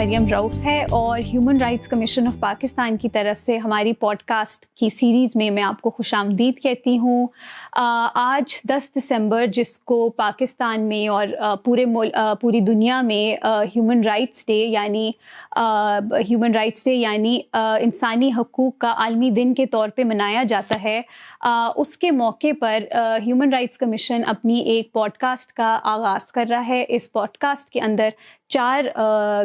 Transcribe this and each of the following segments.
مریم رؤف ہے اور human rights commission of Pakistan کی طرف سے ہماری پوڈ کاسٹ کی سیریز میں آپ کو خوش آمدید کہتی ہوں۔ آج 10 دسمبر جس کو پاکستان میں اور پوری دنیا میں ہیومن رائٹس ڈے یعنی انسانی حقوق کا عالمی دن کے طور پہ منایا جاتا ہے، اس کے موقع پر ہیومن رائٹس کمیشن اپنی ایک پوڈ کاسٹ کا آغاز کر رہا ہے۔ اس پوڈ کاسٹ کے اندر 4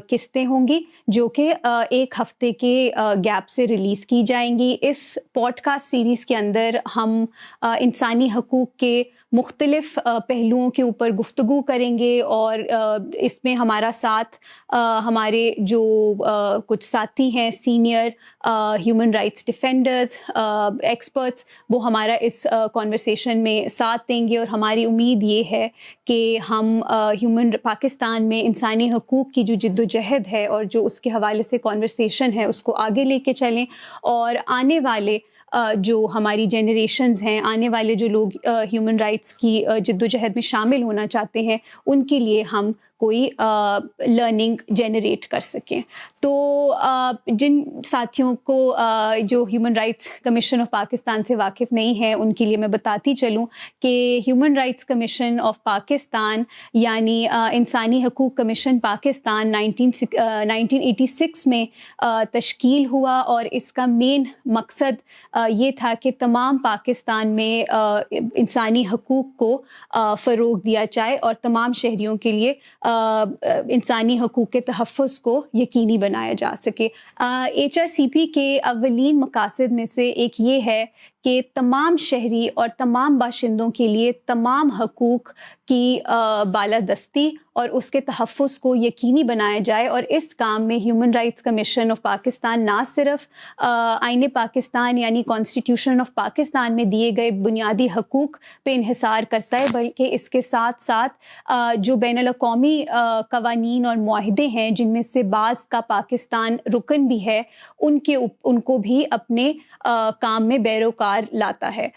قسطیں ہوں گی جو کہ ایک ہفتے کے گیپ سے ریلیز کی جائیں گی۔ اس پوڈ کاسٹ سیریز کے اندر ہم انسانی حقوق کے مختلف پہلوؤں کے اوپر گفتگو کریں گے اور اس میں ہمارا ساتھ ہمارے جو کچھ ساتھی ہیں senior human rights defenders experts, وہ ہمارا اس کانورسیشن میں ساتھ دیں گے، اور ہماری امید یہ ہے کہ ہم پاکستان میں انسانی حقوق کی جو جد و جہد ہے اور جو اس کے حوالے سے کانورسیشن ہے اس کو آگے لے کے چلیں، اور آنے والے جو ہماری جنریشنز ہیں، آنے والے جو لوگ ہیومن رائٹس کی جد و جہد میں شامل ہونا چاہتے ہیں، ان کے لیے ہم کوئی لرننگ جنریٹ کر سکیں۔ تو جن ساتھیوں کو جو human rights commission of Pakistan سے واقف نہیں ہیں ان کے لیے میں بتاتی چلوں کہ human rights commission of Pakistan یعنی انسانی حقوق کمیشن پاکستان 1986 میں تشکیل ہوا، اور اس کا مین مقصد یہ تھا کہ تمام پاکستان میں انسانی حقوق کو فروغ دیا جائے اور تمام شہریوں کے لیے انسانی حقوق کے تحفظ کو یقینی بنایا جا سکے۔ HRCP کے اولین مقاصد میں سے ایک یہ ہے کہ تمام شہری اور تمام باشندوں کے لیے تمام حقوق کی بالادستی اور اس کے تحفظ کو یقینی بنایا جائے، اور اس کام میں human rights commission of Pakistan نہ صرف آئین پاکستان یعنی کانسٹیٹیوشن آف پاکستان میں دیے گئے بنیادی حقوق پہ انحصار کرتا ہے، بلکہ اس کے ساتھ ساتھ جو بین الاقوامی قوانین اور معاہدے ہیں جن میں سے بعض کا پاکستان رکن بھی ہے، ان کو بھی اپنے کام میں بیروکار لاتا ہے۔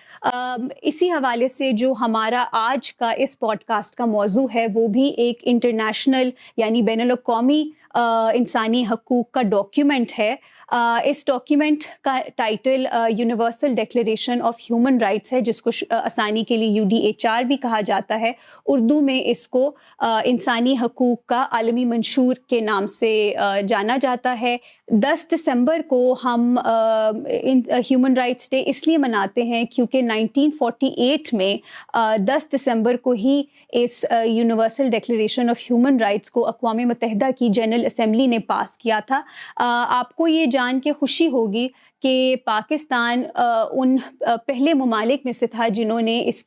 اسی حوالے سے جو ہمارا آج کا اس پوڈ کاسٹ کا موضوع ہے وہ بھی ایک انٹرنیشنل یعنی بین الاقوامی انسانی حقوق کا ڈاکیومنٹ ہے۔ اس ڈاکیومنٹ کا title universal declaration of human rights ہے، جس کو آسانی کے لیے UDHR بھی کہا جاتا ہے۔ اردو میں اس کو انسانی حقوق کا عالمی منشور کے نام سے جانا جاتا ہے۔ 10 دسمبر کو ہم ہیومن رائٹس ڈے اس لیے مناتے ہیں کیونکہ 1948 میں 10 دسمبر کو ہی اس universal declaration of human rights کو اقوام متحدہ کی جنرل اسمبلی نے پاس کیا تھا۔ آپ کو یہ جان کے خوشی ہوگی کہ پاکستان ان پہلے ممالک میں سے تھا جنہوں نے اس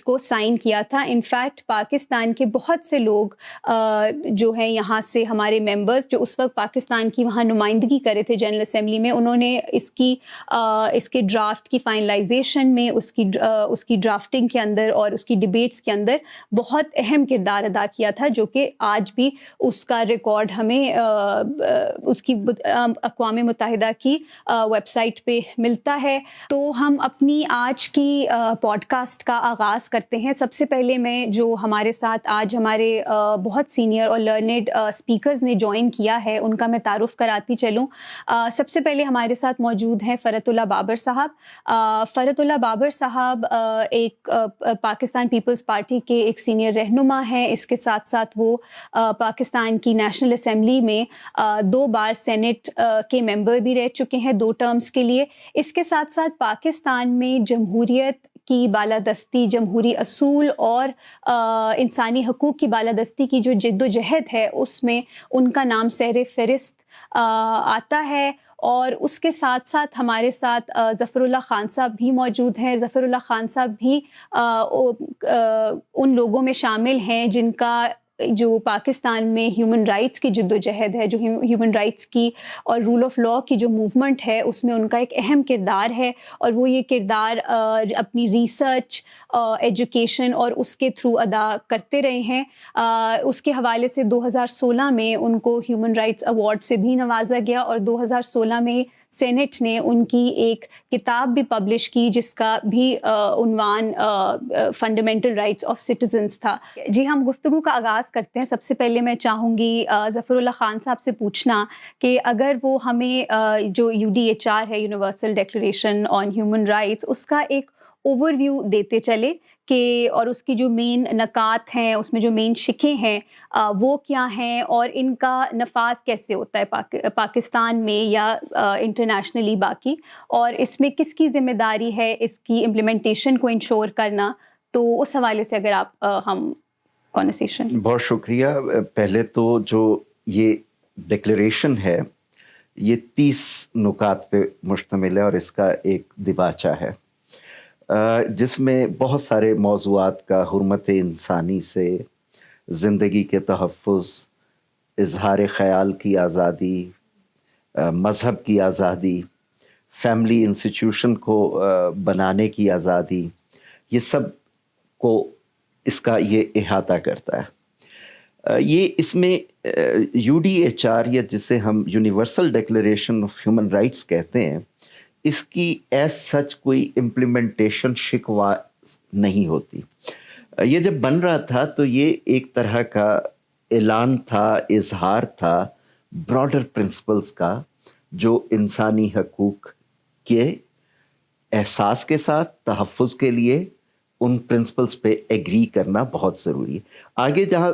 کو سائن کیا تھا۔ انفیکٹ پاکستان کے بہت سے لوگ جو ہیں یہاں سے ہمارے ممبرز جو اس وقت پاکستان کی وہاں نمائندگی کرے تھے جنرل اسمبلی میں، انہوں نے اس کے ڈرافٹ کی فائنلائزیشن میں، اس کی ڈرافٹنگ کے اندر اور اس کی ڈیبیٹس کے اندر بہت اہم کردار ادا کیا تھا، جو کہ آج بھی اس کا ریکارڈ ہمیں اس کی اقوام متحدہ کی ویب سائٹ پہ ملتا ہے۔ تو ہم اپنی آج کی پوڈ کاسٹ کا آغاز کرتے ہیں۔ سب سے پہلے میں جو ہمارے ساتھ آج ہمارے بہت سینئر اور لرنڈ اسپیکرز نے جوائن کیا ہے ان کا میں تعارف کراتی چلوں۔ سب سے پہلے ہمارے ساتھ موجود ہیں فرت اللہ بابر صاحب۔ فرت اللہ بابر صاحب ایک پاکستان پیپلز پارٹی کے ایک سینئر رہنما ہیں۔ اس کے ساتھ ساتھ وہ پاکستان کی نیشنل اسمبلی میں 2 بار سینٹ کے ممبر بھی رہ چکے ہیں 2 ٹرمز کے لیے۔ اس کے ساتھ ساتھ پاکستان میں جمہوریت کی بالادستی، جمہوری اصول اور انسانی حقوق کی بالادستی کی جو جد و جہد ہے اس میں ان کا نام سہرِ فہرست آتا ہے۔ اور اس کے ساتھ ساتھ ہمارے ساتھ ظفر اللہ خان صاحب بھی موجود ہیں۔ ظفر اللہ خان صاحب بھی ان لوگوں میں شامل ہیں جن کا جو پاکستان میں ہیومن رائٹس کی جد و جہد ہے، جو ہیومن رائٹس کی اور رول آف لاء کی جو موومنٹ ہے اس میں ان کا ایک اہم کردار ہے، اور وہ یہ کردار اپنی ریسرچ، ایجوکیشن اور اس کے تھرو ادا کرتے رہے ہیں۔ اس کے حوالے سے 2016 میں ان کو ہیومن رائٹس ایوارڈ سے بھی نوازا گیا، اور 2016 میں سینٹ نے ان کی ایک کتاب بھی پبلش کی جس کا بھی عنوان فنڈامنٹل رائٹس آف سٹیزنس تھا. جی ہم گفتگو کا آغاز کرتے ہیں. سب سے پہلے میں چاہوں گی ظفر اللہ خان صاحب سے پوچھنا کہ اگر وہ ہمیں جو UDHR ہے, universal declaration on human rights, اس کا ایک اوور ویو دیتے چلے کہ اور اس کی جو مین نکات ہیں, اس میں جو مین شقیں ہیں وہ کیا ہیں, اور ان کا نفاذ کیسے ہوتا ہے پاکستان میں یا انٹرنیشنلی باقی, اور اس میں کس کی ذمہ داری ہے اس کی امپلیمنٹیشن کو انشور کرنا. تو اس حوالے سے اگر آپ ہم کانورسیشن. بہت شکریہ. پہلے تو جو یہ ڈکلیریشن ہے یہ 30 نکات پہ مشتمل ہے اور اس کا ایک دیباچہ ہے جس میں بہت سارے موضوعات کا حرمت انسانی سے زندگی کے تحفظ, اظہار خیال کی آزادی, مذہب کی آزادی, فیملی انسٹیٹیوشن کو بنانے کی آزادی, یہ سب کو اس کا یہ احاطہ کرتا ہے. یہ اس میں UDHR یا جسے ہم universal Declaration of human rights کہتے ہیں, اس کی ایز سچ کوئی امپلیمنٹیشن شکوا نہیں ہوتی. یہ جب بن رہا تھا تو یہ ایک طرح کا اعلان تھا, اظہار تھا براڈر پرنسپلز کا, جو انسانی حقوق کے احساس کے ساتھ تحفظ کے لیے ان پرنسپلز پہ ایگری کرنا بہت ضروری ہے. آگے جہاں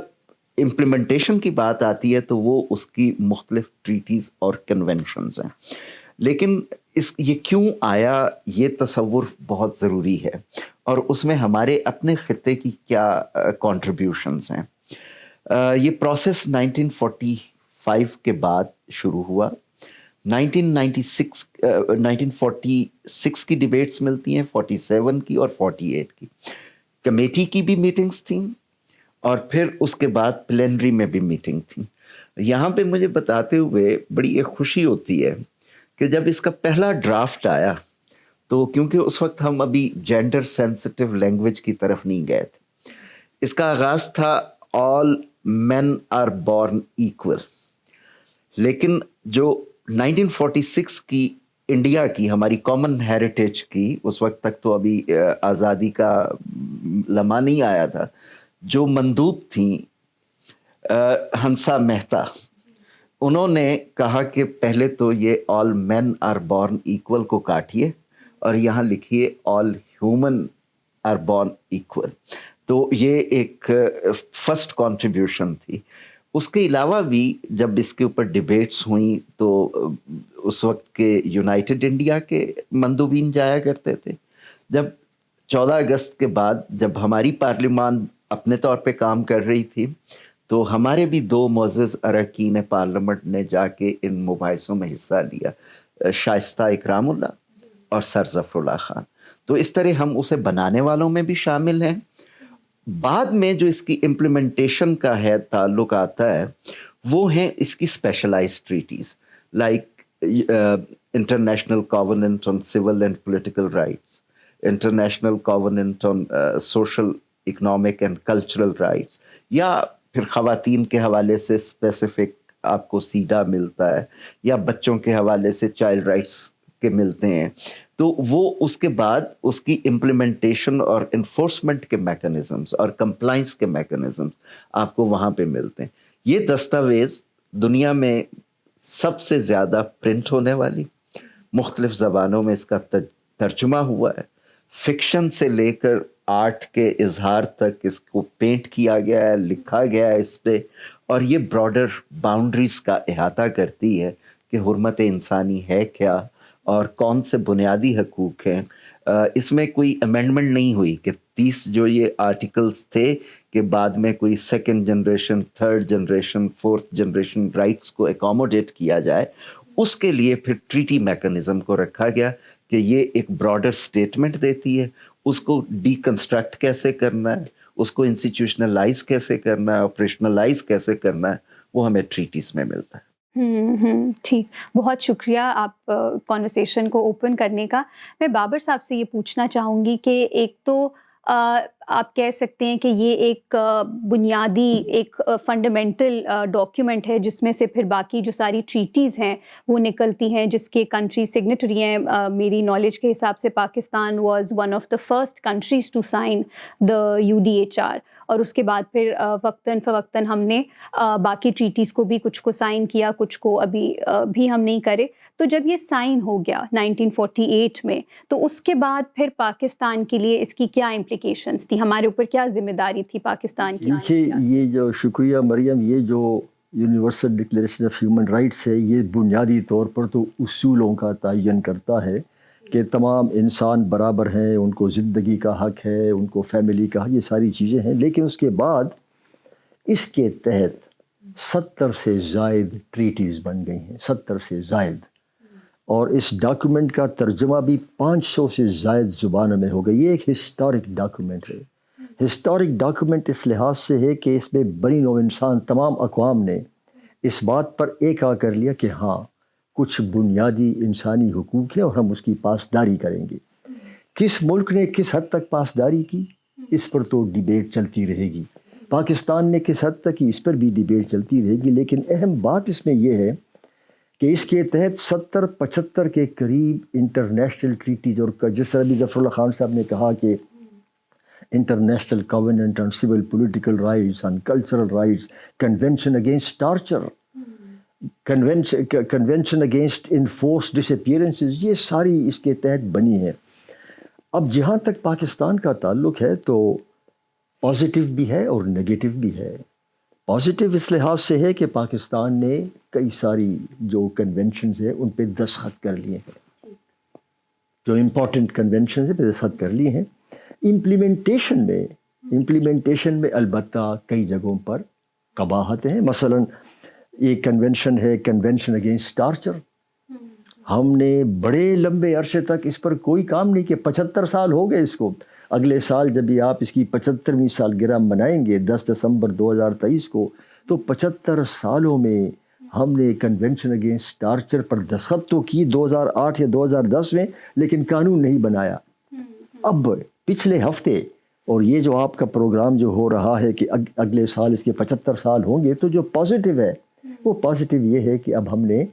امپلیمنٹیشن کی بات آتی ہے تو وہ اس کی مختلف ٹریٹیز اور کنونشنز ہیں, لیکن یہ کیوں آیا یہ تصور بہت ضروری ہے, اور اس میں ہمارے اپنے خطے کی کیا کنٹریبیوشنز ہیں. یہ پروسیس 1945 کے بعد شروع ہوا. 1946 کی ڈیبیٹس ملتی ہیں, 47 کی اور 48 کی. کمیٹی کی بھی میٹنگز تھیں اور پھر اس کے بعد پلینری میں بھی میٹنگ تھیں. یہاں پہ مجھے بتاتے ہوئے بڑی ایک خوشی ہوتی ہے کہ جب اس کا پہلا ڈرافٹ آیا تو کیونکہ اس وقت ہم ابھی جینڈر سینسٹیو لینگویج کی طرف نہیں گئے تھے, اس کا آغاز تھا آل مین آر بورن ایکول. لیکن جو 1946 کی انڈیا کی ہماری کامن ہیریٹیج کی, اس وقت تک تو ابھی آزادی کا لمحہ نہیں آیا تھا, جو مندوب تھیں ہنسا مہتا, انہوں نے کہا کہ پہلے تو یہ all men are born equal کو کاٹیے اور یہاں لکھیے all human are born equal. تو یہ ایک فرسٹ کنٹریبیوشن تھی. اس کے علاوہ بھی جب اس کے اوپر ڈیبیٹس ہوئیں تو اس وقت کے یونائٹڈ انڈیا کے مندوبین جایا کرتے تھے. جب 14 اگست کے بعد جب ہماری پارلیمان اپنے طور پہ کام کر رہی تھی تو ہمارے بھی 2 معزز اراکین پارلیمنٹ نے جا کے ان مباحثوں میں حصہ لیا, شائستہ اکرام اللہ اور سر ظفر اللہ خان. تو اس طرح ہم اسے بنانے والوں میں بھی شامل ہیں. بعد میں جو اس کی امپلیمنٹیشن کا ہے تعلق آتا ہے وہ ہیں اس کی specialised treaties like international covenant on civil and political rights, international covenant on social economic and cultural rights, یا پھر خواتین کے حوالے سے اسپیسیفک آپ کو سیڈا ملتا ہے, یا بچوں کے حوالے سے چائلڈ رائٹس کے ملتے ہیں. تو وہ اس کے بعد اس کی امپلیمنٹیشن اور انفورسمنٹ کے میکانزمز اور کمپلائنس کے میکانزمز آپ کو وہاں پہ ملتے ہیں. یہ دستاویز دنیا میں سب سے زیادہ پرنٹ ہونے والی, مختلف زبانوں میں اس کا ترجمہ ہوا ہے, فکشن سے لے کر آرٹ کے اظہار تک اس کو پینٹ کیا گیا ہے, لکھا گیا ہے اس پہ, اور یہ براڈر باؤنڈریز کا احاطہ کرتی ہے کہ حرمت انسانی ہے کیا اور کون سے بنیادی حقوق ہیں. اس میں کوئی امینڈمنٹ نہیں ہوئی کہ 30 جو یہ آرٹیکلز تھے کہ بعد میں کوئی 2nd generation, 3rd generation, 4th generation rights کو اکوموڈیٹ کیا جائے. اس کے لیے پھر ٹریٹی میکانزم کو رکھا گیا کہ یہ ایک براڈر سٹیٹمنٹ دیتی ہے, اس کو ڈی کنسٹرکٹ کیسے کرنا ہے, اس کو انسٹیٹیوشنلائز کیسے کرنا ہے, آپریشنلائز کیسے کرنا ہے, وہ ہمیں ٹریٹیز میں ملتا ہے. ٹھیک, بہت شکریہ آپ کانورسیشن کو اوپن کرنے کا. میں بابر صاحب سے یہ پوچھنا چاہوں گی کہ ایک تو آپ کہہ سکتے ہیں کہ یہ ایک بنیادی ایک فنڈامنٹل ڈاکیومنٹ ہے جس میں سے پھر باقی جو ساری ٹریٹیز ہیں وہ نکلتی ہیں جس کے کنٹری سگنیٹری ہیں. میری نالج کے حساب سے Pakistan was one of the first countries to sign the UDHR, اور اس کے بعد پھر وقتاً فوقتاً ہم نے باقی ٹریٹیز کو بھی کچھ کو سائن کیا, کچھ کو ابھی بھی ہم نہیں کرے. تو جب یہ سائن ہو گیا 1948 میں, تو اس کے بعد پھر پاکستان کے لیے اس کی کیا امپلیکیشنز تھی, ہمارے اوپر کیا ذمہ داری تھی پاکستان کی؟ دیکھیے یہ جو شکریہ مریم, یہ جو universal Declaration of human rights ہے یہ بنیادی طور پر تو اصولوں کا تعین کرتا ہے کہ تمام انسان برابر ہیں, ان کو زندگی کا حق ہے, ان کو فیملی کا حق, یہ ساری چیزیں ہیں. لیکن اس کے بعد اس کے تحت 70 سے زائد ٹریٹیز بن گئی ہیں, 70 سے زائد, اور اس ڈاکیومنٹ کا ترجمہ بھی 500 سے زائد زبانوں میں ہو گئی. یہ ایک ہسٹورک ڈاکیومنٹ ہے. ہسٹورک ڈاکیومنٹ اس لحاظ سے ہے کہ اس میں بنی نوع انسان تمام اقوام نے اس بات پر ایک آ کر لیا کہ ہاں کچھ بنیادی انسانی حقوق ہیں اور ہم اس کی پاسداری کریں گے. کس ملک نے کس حد تک پاسداری کی اس پر تو ڈیبیٹ چلتی رہے گی. پاکستان نے کس حد تک کی اس پر بھی ڈیبیٹ چلتی رہے گی. لیکن اہم بات اس میں یہ ہے کہ اس کے تحت 70-75 کے قریب انٹرنیشنل ٹریٹیز, اور جس طرح بھی ظفر اللہ خان صاحب نے کہا کہ international covenant on civil political rights, on cultural rights, convention against torture, convention against enforce disappearances, یہ ساری اس کے تحت بنی ہے. اب جہاں تک پاکستان کا تعلق ہے تو پازیٹیو بھی ہے اور نگیٹو بھی ہے. پازیٹیو اس لحاظ سے ہے کہ پاکستان نے کئی ساری جو کنونشنز ہیں ان پہ دستخط کر لیے ہیں, جو امپورٹنٹ کنونشنز ہیں پہ دستخط کر لیے ہیں. امپلیمنٹیشن میں البتہ کئی جگہوں پر قباحتیں ہیں. مثلا ایک کنونشن ہے کنونشن اگینسٹ ٹارچر, ہم نے بڑے لمبے عرصے تک اس پر کوئی کام نہیں کیا. 75 سال ہو گئے اس کو. اگلے سال جب بھی آپ اس کی 75ویں سالگرہ منائیں گے 10 دسمبر 2023 کو, تو 75 سالوں میں ہم نے کنونشن اگینسٹ ٹارچر پر دستخط تو کی 2008 یا 2010 میں, لیکن قانون نہیں بنایا. اب پچھلے ہفتے, اور یہ جو آپ کا پروگرام جو ہو رہا ہے کہ اگلے سال اس کے 75 سال ہوں گے, تو جو پازیٹیو ہے وہ پازیٹیو یہ ہے کہ اب ہم نے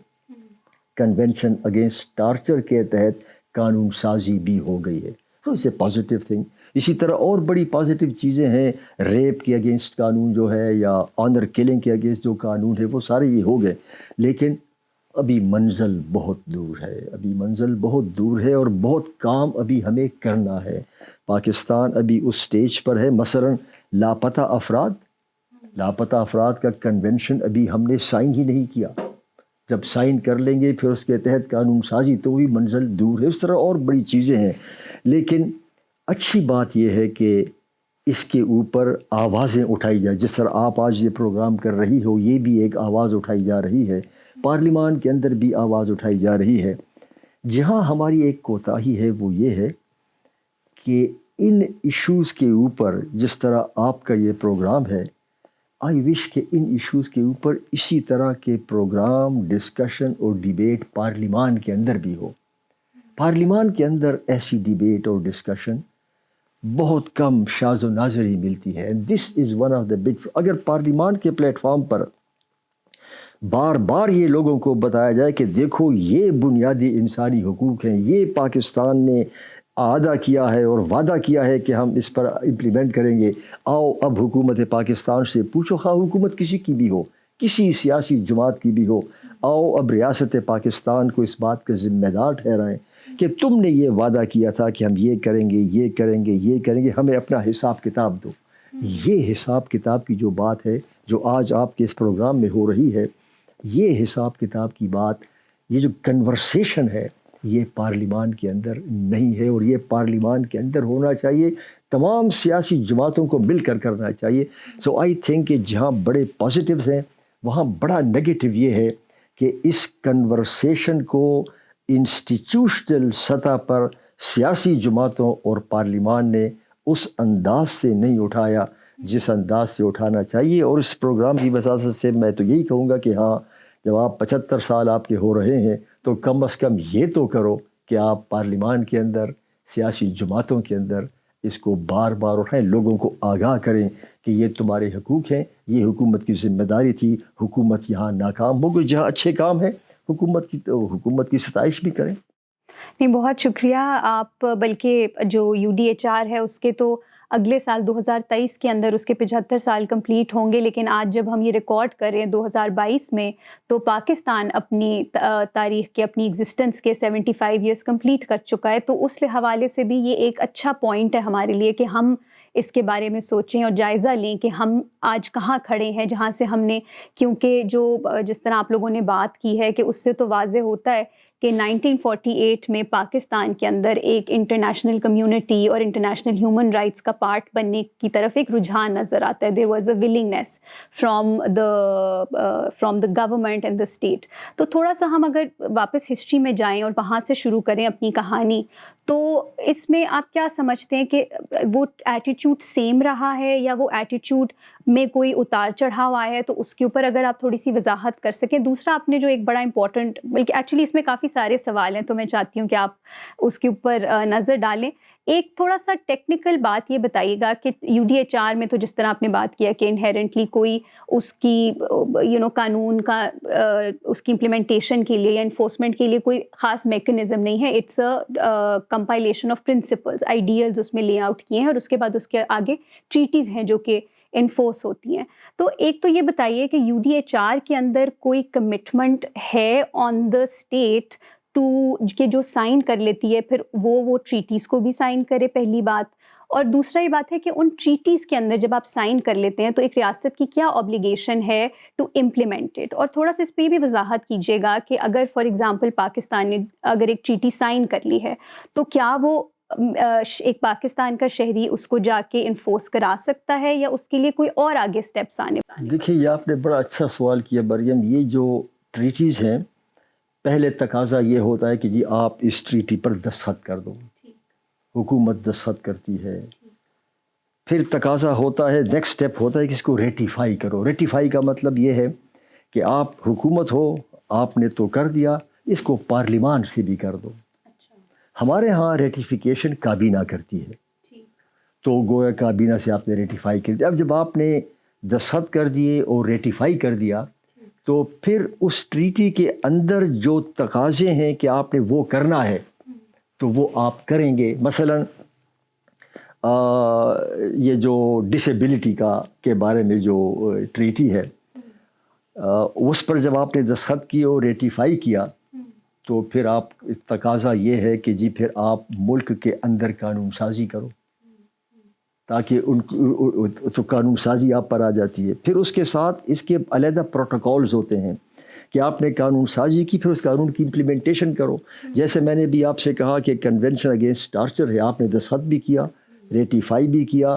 کنونشن اگینسٹ ٹارچر کے تحت قانون سازی بھی ہو گئی ہے. تو اسے پازیٹیو تھنگ. اسی طرح اور بڑی پازیٹیو چیزیں ہیں, ریپ کے اگینسٹ قانون جو ہے یا آنر کلنگ کے اگینسٹ جو قانون ہے وہ سارے یہ ہو گئے. لیکن ابھی منزل بہت دور ہے, ابھی منزل بہت دور ہے اور بہت کام ابھی ہمیں کرنا ہے. پاکستان ابھی اس سٹیج پر ہے. مثلا لاپتہ افراد کا کنونشن ابھی ہم نے سائن ہی نہیں کیا. جب سائن کر لیں گے پھر اس کے تحت قانون سازی, تو بھی منزل دور ہے. اس طرح اور بڑی چیزیں ہیں. لیکن اچھی بات یہ ہے کہ اس کے اوپر آوازیں اٹھائی جائیں. جس طرح آپ آج یہ پروگرام کر رہی ہو, یہ بھی ایک آواز اٹھائی جا رہی ہے. پارلیمان کے اندر بھی آواز اٹھائی جا رہی ہے. جہاں ہماری ایک کوتاہی ہے وہ یہ ہے کہ ان ایشوز کے اوپر, جس طرح آپ کا یہ پروگرام ہے, آئی وش کہ ان ایشوز کے اوپر اسی طرح کے پروگرام, ڈسکشن اور ڈیبیٹ پارلیمان کے اندر بھی ہو. پارلیمان کے اندر ایسی ڈیبیٹ اور ڈسکشن بہت کم شاذ و نادر ہی ملتی ہے. This is one of the big. اگر پارلیمان کے پلیٹ فارم پر بار بار یہ لوگوں کو بتایا جائے کہ دیکھو یہ بنیادی انسانی حقوق ہیں, یہ پاکستان نے اعادہ کیا ہے اور وعدہ کیا ہے کہ ہم اس پر امپلیمنٹ کریں گے, آؤ اب حکومت پاکستان سے پوچھو, خواہ حکومت کسی کی بھی ہو, کسی سیاسی جماعت کی بھی ہو, آؤ اب ریاست پاکستان کو اس بات کا ذمہ دار ٹھہرائیں کہ تم نے یہ وعدہ کیا تھا کہ ہم یہ کریں گے, یہ کریں گے, یہ کریں گے, ہمیں اپنا حساب کتاب دو. یہ حساب کتاب کی جو بات ہے جو آج آپ کے اس پروگرام میں ہو رہی ہے, یہ حساب کتاب کی بات, یہ جو کنورسیشن ہے, یہ پارلیمان کے اندر نہیں ہے. اور یہ پارلیمان کے اندر ہونا چاہیے, تمام سیاسی جماعتوں کو مل کر کرنا چاہیے. سو آئی تھنک کہ جہاں بڑے پازیٹیوز ہیں وہاں بڑا نگیٹو یہ ہے کہ اس کنورسیشن کو انسٹیٹیوشنل سطح پر سیاسی جماعتوں اور پارلیمان نے اس انداز سے نہیں اٹھایا جس انداز سے اٹھانا چاہیے. اور اس پروگرام کی وجہ سے میں تو یہی کہوں گا کہ ہاں, جب آپ 75 سال آپ کے ہو رہے ہیں تو کم از کم یہ تو کرو کہ آپ پارلیمان کے اندر, سیاسی جماعتوں کے اندر اس کو بار بار اٹھائیں, لوگوں کو آگاہ کریں کہ یہ تمہارے حقوق ہیں, یہ حکومت کی ذمہ داری تھی. حکومت یہاں ناکام ہو گئی, جہاں اچھے کام ہے حکومت کی ستائش بھی کریں. نہیں, بہت شکریہ آپ. بلکہ جو UDHR ہے اس کے تو اگلے سال 2023 کے اندر اس کے 75 سال کمپلیٹ ہوں گے, لیکن آج جب ہم یہ ریکارڈ کر رہے ہیں 2022 میں, تو پاکستان اپنی تاریخ کے, اپنی ایگزسٹنس کے 75 ایئرس کمپلیٹ کر چکا ہے. تو اس حوالے سے بھی یہ ایک اچھا پوائنٹ ہے ہمارے لیے کہ ہم اس کے بارے میں سوچیں اور جائزہ لیں کہ ہم آج کہاں کھڑے ہیں, جہاں سے ہم نے, کیونکہ جس طرح آپ لوگوں نے بات کی ہے کہ اس سے تو واضح ہوتا ہے کہ 1948 میں پاکستان کے اندر ایک انٹرنیشنل کمیونٹی اور انٹرنیشنل ہیومن رائٹس کا پارٹ بننے کی طرف ایک رجحان نظر آتا ہے. There was a willingness from the government and the state. تو تھوڑا سا ہم اگر واپس ہسٹری میں جائیں اور وہاں سے شروع کریں اپنی کہانی, تو اس میں آپ کیا سمجھتے ہیں کہ وہ ایٹیٹیوڈ سیم رہا ہے یا وہ ایٹیٹیوڈ میں کوئی اتار چڑھاؤ آیا ہے؟ تو اس کے اوپر اگر آپ تھوڑی سی وضاحت کر سکیں. دوسرا, آپ نے جو ایک بڑا امپورٹنٹ, بلکہ ایکچولی اس میں کافی سارے سوال ہیں تو میں چاہتی ہوں کہ آپ اس کے اوپر نظر ڈالیں. ایک تھوڑا سا ٹیکنیکل بات یہ بتائیے گا کہ UDHR میں تو جس طرح آپ نے بات کیا کہ انہیرنٹلی کوئی اس کی قانون کا اس کی امپلیمنٹیشن کے لیے یا انفورسمنٹ کے لیے کوئی خاص میکنزم نہیں ہے. It's a compilation of principles, ideals اس میں لے آؤٹ کیے ہیں, اور اس کے بعد اس کے آگے ٹریٹیز ہیں جو کہ انفورس ہوتی ہیں. تو ایک تو یہ بتائیے کہ UDHR کے اندر کوئی کمٹمنٹ ہے آن دا اسٹیٹ ٹو کہ جو سائن کر لیتی ہے پھر وہ ٹریٹیز کو بھی سائن کرے, پہلی بات. اور دوسرا یہ بات ہے کہ ان ٹریٹیز کے اندر جب آپ سائن کر لیتے ہیں تو ایک ریاست کی کیا اوبلیگیشن ہے ٹو امپلیمنٹ اٹ. اور تھوڑا سا اس پہ بھی وضاحت کیجیے گا کہ اگر فار ایگزامپل پاکستان نے اگر ایک ٹریٹی سائن کر لی ہے تو کیا وہ ایک پاکستان کا شہری اس کو جا کے انفورس کرا سکتا ہے یا اس کے لیے کوئی اور آگے سٹیپس آنے والے ہیں؟ دیکھیے, یہ آپ نے بڑا اچھا سوال کیا مریم. یہ جو ٹریٹیز ہیں, پہلے تقاضا یہ ہوتا ہے کہ جی آپ اس ٹریٹی پر دستخط کر دو, حکومت دستخط کرتی ہے. پھر تقاضا ہوتا ہے, نیکسٹ سٹیپ ہوتا ہے کہ اس کو ریٹیفائی کرو. ریٹیفائی کا مطلب یہ ہے کہ آپ حکومت ہو, آپ نے تو کر دیا, اس کو پارلیمان سے بھی کر دو. ہمارے ہاں ریٹیفیکیشن کابینہ کرتی ہے, تو گویا کابینہ سے آپ نے ریٹیفائی کر دیا. اب جب آپ نے دستخط کر دیے اور ریٹیفائی کر دیا, تو پھر اس ٹریٹی کے اندر جو تقاضے ہیں کہ آپ نے وہ کرنا ہے تو وہ آپ کریں گے. مثلاً یہ جو ڈسیبلٹی کے بارے میں جو ٹریٹی ہے, اس پر جب آپ نے دستخط کی اور ریٹیفائی کیا, تو پھر آپ تقاضا یہ ہے کہ جی پھر آپ ملک کے اندر قانون سازی کرو, تاکہ تو قانون سازی آپ پر آ جاتی ہے. پھر اس کے ساتھ اس کے علیحدہ پروٹوکولز ہوتے ہیں کہ آپ نے قانون سازی کی, پھر اس قانون کی امپلیمنٹیشن کرو. جیسے میں نے بھی آپ سے کہا کہ کنونشن اگینسٹ ٹارچر ہے, آپ نے دستخط بھی کیا, ریٹیفائی بھی کیا,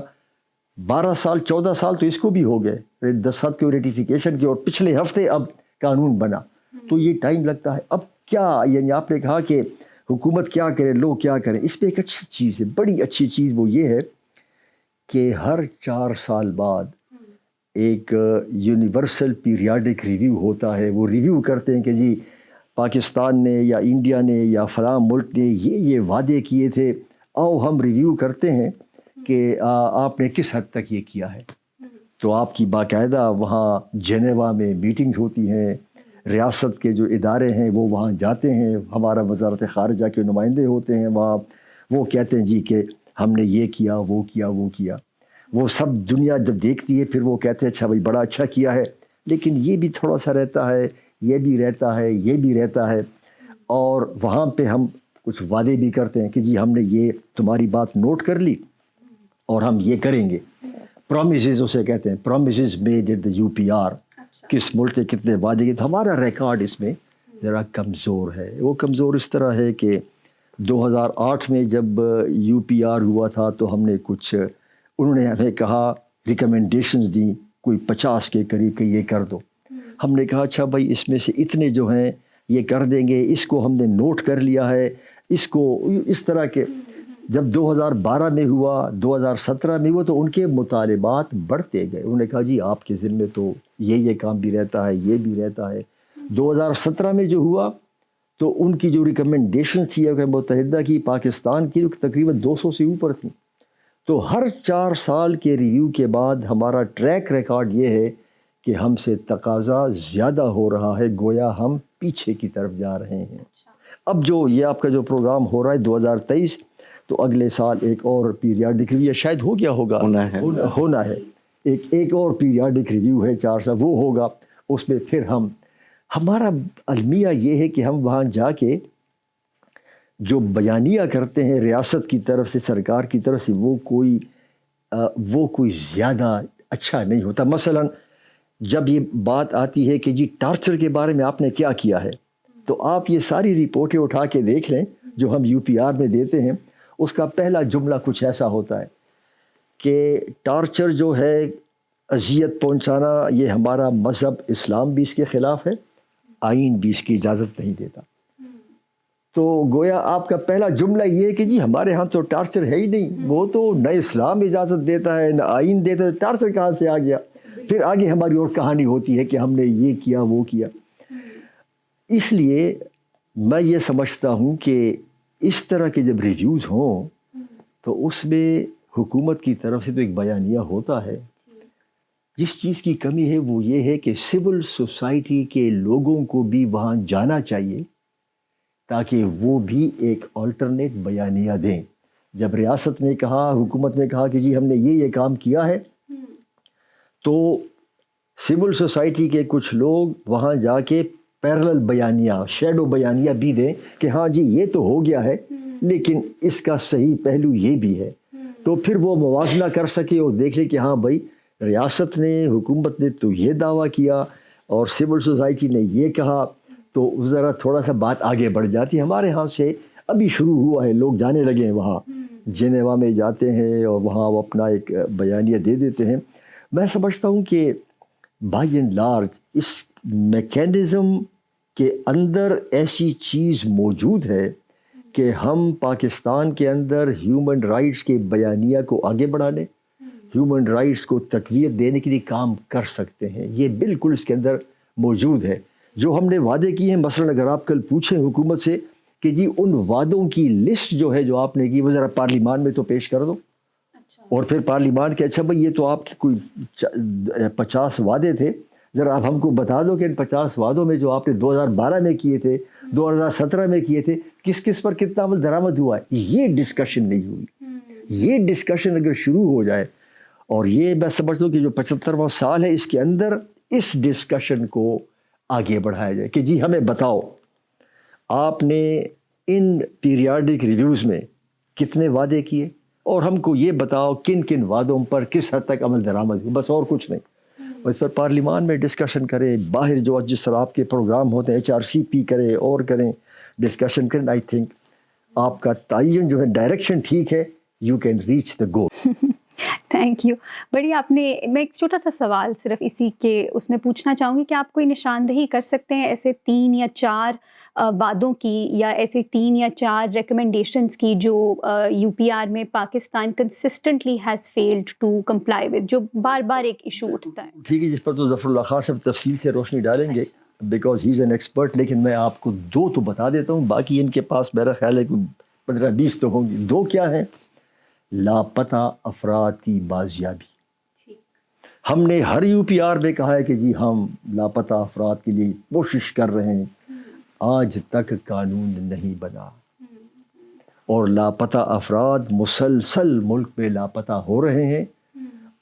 12 سال 14 سال تو اس کو بھی ہو گئے دستخط کے, ریٹیفیکیشن کے, اور پچھلے ہفتے اب قانون بنا. تو یہ ٹائم لگتا ہے. اب کیا, یعنی آپ نے کہا کہ حکومت کیا کرے, لوگ کیا کریں, اس پہ ایک اچھی چیز ہے, بڑی اچھی چیز, وہ یہ ہے کہ ہر 4 سال بعد ایک یونیورسل پیریاڈک ریویو ہوتا ہے. وہ ریویو کرتے ہیں کہ جی پاکستان نے یا انڈیا نے یا فلاں ملک نے یہ وعدے کیے تھے, آؤ ہم ریویو کرتے ہیں کہ آپ نے کس حد تک یہ کیا ہے. تو آپ کی باقاعدہ وہاں جنیوا میں میٹنگز ہوتی ہیں, ریاست کے جو ادارے ہیں وہ وہاں جاتے ہیں, ہمارا وزارت خارجہ کے نمائندے ہوتے ہیں وہاں, وہ کہتے ہیں جی کہ ہم نے یہ کیا, وہ کیا, وہ کیا. وہ سب دنیا جب دیکھتی ہے پھر وہ کہتے ہیں اچھا بھائی بڑا اچھا کیا ہے, لیکن یہ بھی تھوڑا سا رہتا ہے, یہ بھی رہتا ہے, یہ بھی رہتا ہے. اور وہاں پہ ہم کچھ وعدے بھی کرتے ہیں کہ جی ہم نے یہ تمہاری بات نوٹ کر لی اور ہم یہ کریں گے. پرومسز اسے کہتے ہیں, promises made at the UPR, کس ملک کے کتنے وعدے کے. تو ہمارا ریکارڈ اس میں ذرا کمزور ہے. وہ کمزور اس طرح ہے کہ 2008 میں جب UPR ہوا تھا تو ہم نے کچھ, انہوں نے ہمیں کہا, ریکمنڈیشنز دیں کوئی 50 کے قریب کہ یہ کر دو. ہم نے کہا اچھا بھائی اس میں سے اتنے جو ہیں یہ کر دیں گے, اس کو ہم نے نوٹ کر لیا ہے, اس کو اس طرح کے. جب 2012 میں ہوا, 2017 میں ہوا, تو ان کے مطالبات بڑھتے گئے. انہوں نے کہا جی آپ کے ذمے تو یہ کام بھی رہتا ہے, یہ بھی رہتا ہے. 2017 میں جو ہوا تو ان کی جو ریکمنڈیشن تھی اگر متحدہ کی, پاکستان کی تقریباً 200 سے اوپر تھیں. تو ہر 4 سال کے ریویو کے بعد ہمارا ٹریک ریکارڈ یہ ہے کہ ہم سے تقاضا زیادہ ہو رہا ہے، گویا ہم پیچھے کی طرف جا رہے ہیں۔ اب جو یہ آپ کا جو پروگرام ہو رہا ہے 2023، تو اگلے سال ایک اور پیریاڈک ریویو شاید ہو گیا ہوگا، ہونا ہے ایک اور پیریاڈک ریویو ہے 4 سال، وہ ہوگا۔ اس میں پھر ہمارا المیہ یہ ہے کہ ہم وہاں جا کے جو بیانیہ کرتے ہیں ریاست کی طرف سے، سرکار کی طرف سے، وہ کوئی زیادہ اچھا نہیں ہوتا۔ مثلا جب یہ بات آتی ہے کہ جی ٹارچر کے بارے میں آپ نے کیا کیا ہے، تو آپ یہ ساری رپورٹیں اٹھا کے دیکھ لیں جو ہم UPR میں دیتے ہیں، اس کا پہلا جملہ کچھ ایسا ہوتا ہے کہ ٹارچر جو ہے، اذیت پہنچانا، یہ ہمارا مذہب اسلام بھی اس کے خلاف ہے، آئین بھی اس کی اجازت نہیں دیتا۔ تو گویا آپ کا پہلا جملہ یہ ہے کہ جی ہمارے ہاں تو ٹارچر ہے ہی نہیں، وہ تو نہ اسلام اجازت دیتا ہے نہ آئین دیتا ہے، ٹارچر کہاں سے آ گیا؟ پھر آگے ہماری اور کہانی ہوتی ہے کہ ہم نے یہ کیا وہ کیا۔ اس لیے میں یہ سمجھتا ہوں کہ اس طرح کے جب ریویوز ہوں تو اس میں حکومت کی طرف سے تو ایک بیانیہ ہوتا ہے۔ جس چیز کی کمی ہے وہ یہ ہے کہ سول سوسائٹی کے لوگوں کو بھی وہاں جانا چاہیے تاکہ وہ بھی ایک آلٹرنیٹ بیانیہ دیں۔ جب ریاست نے کہا، حکومت نے کہا کہ جی ہم نے یہ کام کیا ہے، تو سول سوسائٹی کے کچھ لوگ وہاں جا کے پیرلل بیانیہ، شیڈو بیانیہ بھی دیں کہ ہاں جی یہ تو ہو گیا ہے لیکن اس کا صحیح پہلو یہ بھی ہے، تو پھر وہ موازنہ کر سکے اور دیکھ لے کہ ہاں بھائی ریاست نے، حکومت نے تو یہ دعویٰ کیا اور سول سوسائٹی نے یہ کہا، تو ذرا تھوڑا سا بات آگے بڑھ جاتی۔ ہمارے ہاں سے ابھی شروع ہوا ہے، لوگ جانے لگے ہیں وہاں، جنیوا میں جاتے ہیں اور وہاں وہ اپنا ایک بیانیہ دے دیتے ہیں۔ میں سمجھتا ہوں کہ بائی اینڈ لارج اس میکینزم کے اندر ایسی چیز موجود ہے کہ ہم پاکستان کے اندر ہیومن رائٹس کے بیانیہ کو آگے بڑھانے، ہیومن رائٹس کو تقویت دینے کے لیے کام کر سکتے ہیں۔ یہ بالکل اس کے اندر موجود ہے۔ جو ہم نے وعدے کیے ہیں، مثلا اگر آپ کل پوچھیں حکومت سے کہ جی ان وعدوں کی لسٹ جو ہے جو آپ نے کی وہ ذرا پارلیمان میں تو پیش کر دو، اور پھر پارلیمان کے اچھا بھائی یہ تو آپ کے کوئی 50 وعدے تھے، ذرا آپ ہم کو بتا دو کہ ان 50 وعدوں میں جو آپ نے 2012 میں کیے تھے، 2017 میں کیے تھے، کس کس پر کتنا عمل درآمد ہوا ہے۔ یہ ڈسکشن نہیں ہوئی۔ یہ ڈسکشن اگر شروع ہو جائے، اور یہ میں سمجھتا ہوں کہ جو 75واں سال ہے اس کے اندر اس ڈسکشن کو آگے بڑھایا جائے کہ جی ہمیں بتاؤ آپ نے ان پیریاڈک ریویوز میں کتنے وعدے کیے، اور ہم کو یہ بتاؤ کن کن وعدوں پر کس حد تک عمل درآمد ہوا، بس اور کچھ نہیں۔ اس پر پارلیمان میں ڈسکشن کریں، باہر جو جس طرح آپ کے پروگرام ہوتے ہیں HRCP کریں اور کریں، ڈسکشن کریں۔ آئی تھنک آپ کا تعین جو ہے ڈائریکشن ٹھیک ہے، you can reach the goal. Thank you. بڑی آپ نے، میں ایک چھوٹا سا سوال صرف اسی کے اس میں پوچھنا چاہوں گی کہ آپ کوئی نشاندہی کر سکتے ہیں ایسے 3 یا 4 وعدوں کی، یا ایسے 3 یا 4 ریکمنڈیشنز کی جو UPR میں Pakistan consistently has failed to comply with, جو بار بار ایک ایشو اٹھتا ہے؟ ٹھیک ہے، جس پر تو ظفر اللہ خان صاحب تفصیل سے روشنی ڈالیں گے because he is an expert, لیکن میں آپ کو 2 تو بتا دیتا ہوں، باقی ان کے پاس میرا خیال ہے کہ 15-20 تو ہوں گی۔ 2 کیا ہیں؟ لاپتہ افراد کی بازیابی۔ ہم نے ہر UPR میں کہا ہے کہ جی ہم لاپتہ افراد کے لیے کوشش کر رہے ہیں، آج تک قانون نہیں بنا، اور لاپتہ افراد مسلسل ملک میں لاپتہ ہو رہے ہیں،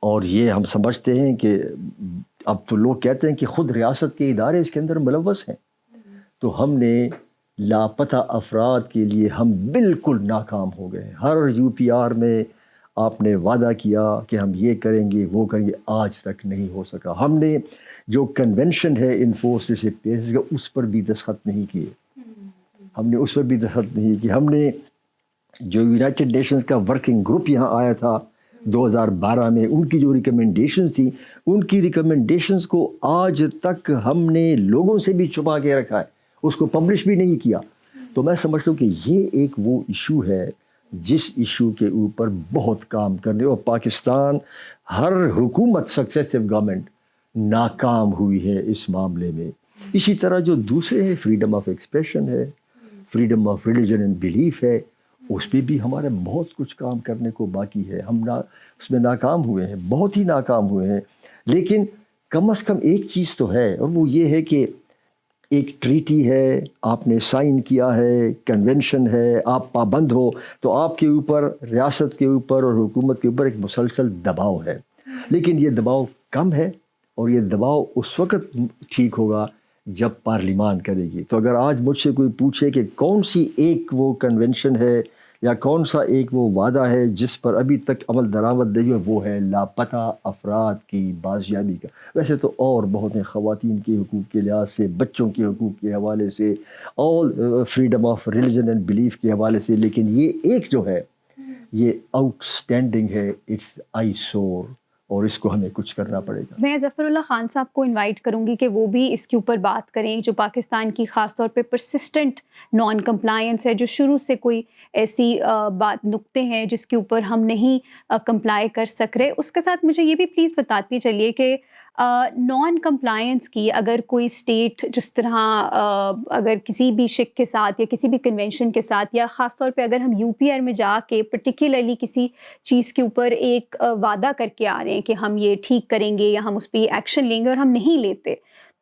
اور یہ ہم سمجھتے ہیں کہ اب تو لوگ کہتے ہیں کہ خود ریاست کے ادارے اس کے اندر ملوث ہیں۔ تو ہم نے لاپتہ افراد کے لیے ہم بالکل ناکام ہو گئے۔ ہر UPR میں آپ نے وعدہ کیا کہ ہم یہ کریں گے وہ کریں گے، آج تک نہیں ہو سکا۔ ہم نے جو کنونشن ہے انفورس ڈسپلن کا، اس پر بھی دستخط نہیں کیے، ہم نے اس پر بھی دستخط نہیں کیے۔ ہم نے جو یونائٹڈ نیشنز کا ورکنگ گروپ یہاں آیا تھا 2012 میں، ان کی جو ریکمنڈیشنز تھیں، ان کی ریکمنڈیشنز کو آج تک ہم نے لوگوں سے بھی چھپا کے رکھا ہے، اس کو پبلش بھی نہیں کیا۔ تو میں سمجھتا ہوں کہ یہ ایک وہ ایشو ہے جس ایشو کے اوپر بہت کام کرنے، اور پاکستان ہر حکومت سکسیسو گورنمنٹ ناکام ہوئی ہے اس معاملے میں۔ اسی طرح جو دوسرے ہیں، فریڈم آف ایکسپریشن ہے، freedom of religion and belief ہے، اس پہ بھی ہمارے بہت کچھ کام کرنے کو باقی ہے. ہم اس میں ناکام ہوئے ہیں، بہت ہی ناکام ہوئے ہیں. لیکن کم از کم ایک چیز تو ہے، اور وہ یہ ہے کہ ایک ٹریٹی ہے، آپ نے سائن کیا ہے، کنونشن ہے، آپ پابند ہو، تو آپ کے اوپر، ریاست کے اوپر اور حکومت کے اوپر ایک مسلسل دباؤ ہے. لیکن یہ دباؤ کم ہے، اور یہ دباؤ اس وقت ٹھیک ہوگا جب پارلیمان کرے گی. تو اگر آج مجھ سے کوئی پوچھے کہ کون سی ایک وہ کنونشن ہے یا کون سا ایک وہ وعدہ ہے جس پر ابھی تک عمل درآمد نہیں ہے، وہ ہے لاپتہ افراد کی بازیابی کا. ویسے تو اور بہت ہیں، خواتین کے حقوق کے لحاظ سے، بچوں کے حقوق کے حوالے سے، all freedom of religion and belief کے حوالے سے. لیکن یہ ایک جو ہے یہ آؤٹ اسٹینڈنگ ہے، اٹس آئی سور، اور اس کو ہمیں کچھ کرنا پڑے گا. میں ظفر اللہ خان صاحب کو انوائٹ کروں گی کہ وہ بھی اس کے اوپر بات کریں، جو پاکستان کی خاص طور پہ پرسسٹنٹ نان کمپلائنس ہے، جو شروع سے کوئی ایسی بات نقطے ہیں جس کے اوپر ہم نہیں کمپلائی کر سک رہے. اس کے ساتھ مجھے یہ بھی پلیز بتاتی چلیے کہ نان کمپلائنس کی اگر کوئی اسٹیٹ جس طرح اگر کسی بھی شک کے ساتھ یا کسی بھی کنونشن کے ساتھ، یا خاص طور پہ اگر ہم یو پی آر میں جا کے پرٹیکولرلی کسی چیز کے اوپر ایک وعدہ کر کے آ رہے ہیں کہ ہم یہ ٹھیک کریں گے یا ہم اس پہ ایکشن لیں گے، اور ہم نہیں لیتے،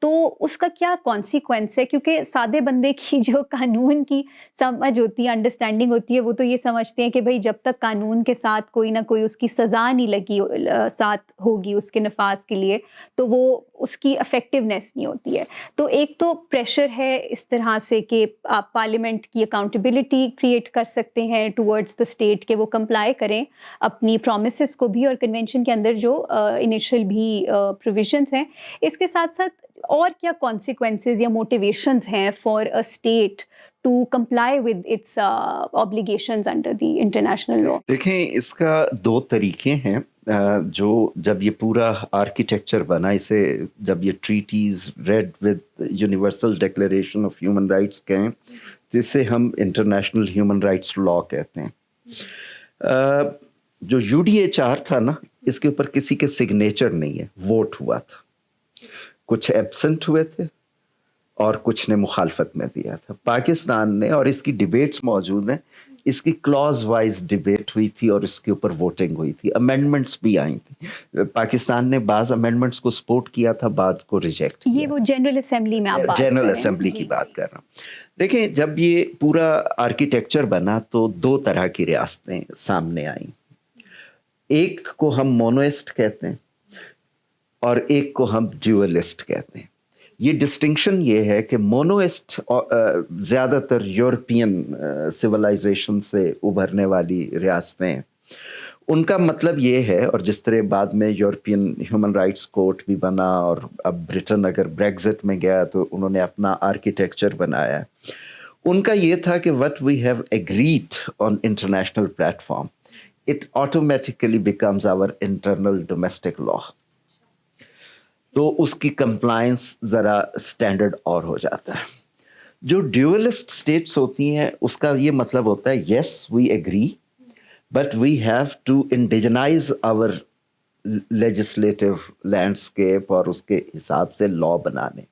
تو اس کا کیا کانسیکوینس ہے؟ کیونکہ سادے بندے کی جو قانون کی سمجھ ہوتی ہے، انڈرسٹینڈنگ ہوتی ہے، وہ تو یہ سمجھتے ہیں کہ بھئی جب تک قانون کے ساتھ کوئی نہ کوئی اس کی سزا نہیں لگی ساتھ ہوگی اس کے نفاذ کے لیے، تو وہ اس کی افیکٹونیس نہیں ہوتی ہے. تو ایک تو پریشر ہے اس طرح سے کہ آپ پارلیمنٹ کی اکاؤنٹیبلٹی کریٹ کر سکتے ہیں ٹورڈز دا اسٹیٹ کہ وہ کمپلائی کریں اپنی پرومسز کو بھی، اور کنونشن کے اندر جو انیشیل بھی پروویژنس ہیں. اس کے ساتھ ساتھ اور کیا کانسیکوینسز یا موٹیویشنز ہیں for a state to comply with its obligations under the international law? دیکھیں، اس کا دو طریقے ہیں. جو جب یہ پورا آرکیٹیکچر بنا، اسے جب یہ treaties read with Universal Declaration of human Rights کہیں، جسے ہم انٹرنیشنل ہیومن رائٹس لا کہتے ہیں. جو UDHR تھا نا، اس کے اوپر کسی کے سگنیچر نہیں ہے، ووٹ ہوا تھا. کچھ ایبسنٹ ہوئے تھے اور کچھ نے مخالفت میں دیا تھا. پاکستان نے، اور اس کی ڈیبیٹس موجود ہیں، اس کی کلاز وائز ڈیبیٹ ہوئی تھی اور اس کے اوپر ووٹنگ ہوئی تھی. امینڈمنٹس بھی آئی تھیں. پاکستان نے بعض امینڈمنٹس کو سپورٹ کیا تھا، بعض کو ریجیکٹ کیا. یہ وہ جنرل اسمبلی میں آپ جنرل اسمبلی کی بات کر رہا ہوں. دیکھیں، جب یہ پورا آرکیٹیکچر بنا تو دو طرح کی ریاستیں سامنے آئیں. ایک کو ہم مونوئسٹ کہتے ہیں اور ایک کو ہم ڈیولسٹ کہتے ہیں. یہ ڈسٹنکشن یہ ہے کہ مونوئسٹ زیادہ تر یورپین سویلائزیشن سے ابھرنے والی ریاستیں ہیں. ان کا مطلب یہ ہے، اور جس طرح بعد میں یورپین ہیومن رائٹس کورٹ بھی بنا، اور اب برٹن اگر بریگزٹ میں گیا تو انہوں نے اپنا آرکیٹیکچر بنایا. ان کا یہ تھا کہ what we have agreed on international platform, it automatically becomes our internal domestic law. تو اس کی کمپلائنس ذرا سٹینڈرڈ اور ہو جاتا ہے. جو ڈیولسٹ اسٹیٹس ہوتی ہیں، اس کا یہ مطلب ہوتا ہے yes we agree but we have to indigenize our legislative landscape اور اس کے حساب سے لا بنانے.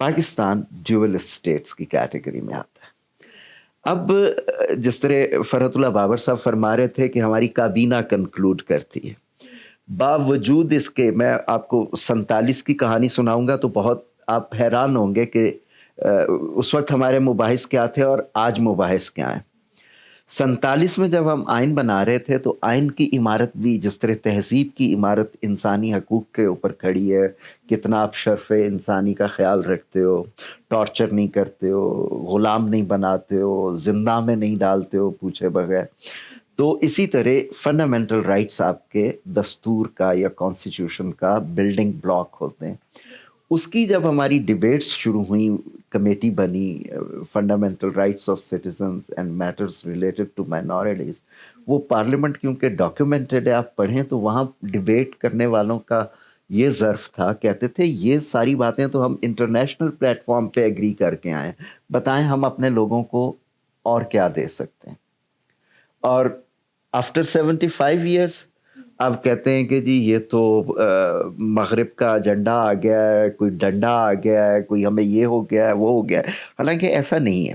پاکستان ڈیولسٹ اسٹیٹس کی کیٹیگری میں آتا ہے. اب جس طرح فرحت اللہ بابر صاحب فرما رہے تھے کہ ہماری کابینہ کنکلوڈ کرتی ہے، باوجود اس کے میں آپ کو 47 کی کہانی سناؤں گا تو بہت آپ حیران ہوں گے کہ اس وقت ہمارے مباحث کیا تھے اور آج مباحث کیا ہیں. 47 میں جب ہم آئین بنا رہے تھے تو آئین کی عمارت بھی جس طرح تہذیب کی عمارت انسانی حقوق کے اوپر کھڑی ہے، کتنا آپ شرف انسانی کا خیال رکھتے ہو، ٹارچر نہیں کرتے ہو، غلام نہیں بناتے ہو، زندہ میں نہیں ڈالتے ہو پوچھے بغیر. تو اسی طرح فنڈامنٹل رائٹس آپ کے دستور کا یا کانسٹیٹیوشن کا بلڈنگ بلاک ہوتے ہیں. اس کی جب ہماری ڈیبیٹس شروع ہوئیں، کمیٹی بنی fundamental rights of citizens and matters related to minorities, وہ پارلیمنٹ کیونکہ ڈاکیومنٹڈ ہے، آپ پڑھیں تو وہاں ڈیبیٹ کرنے والوں کا یہ ظرف تھا، کہتے تھے یہ ساری باتیں تو ہم انٹرنیشنل پلیٹ فارم پہ ایگری کر کے آئیں، بتائیں ہم اپنے لوگوں کو اور کیا دے سکتے ہیں. اور آفٹر 75 ایئرس اب کہتے ہیں کہ جی یہ تو مغرب کا ایجنڈا آ گیا ہے، کوئی ڈنڈا آ گیا ہے، کوئی ہمیں یہ ہو گیا ہے وہ ہو گیا ہے. حالانکہ ایسا نہیں ہے.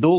2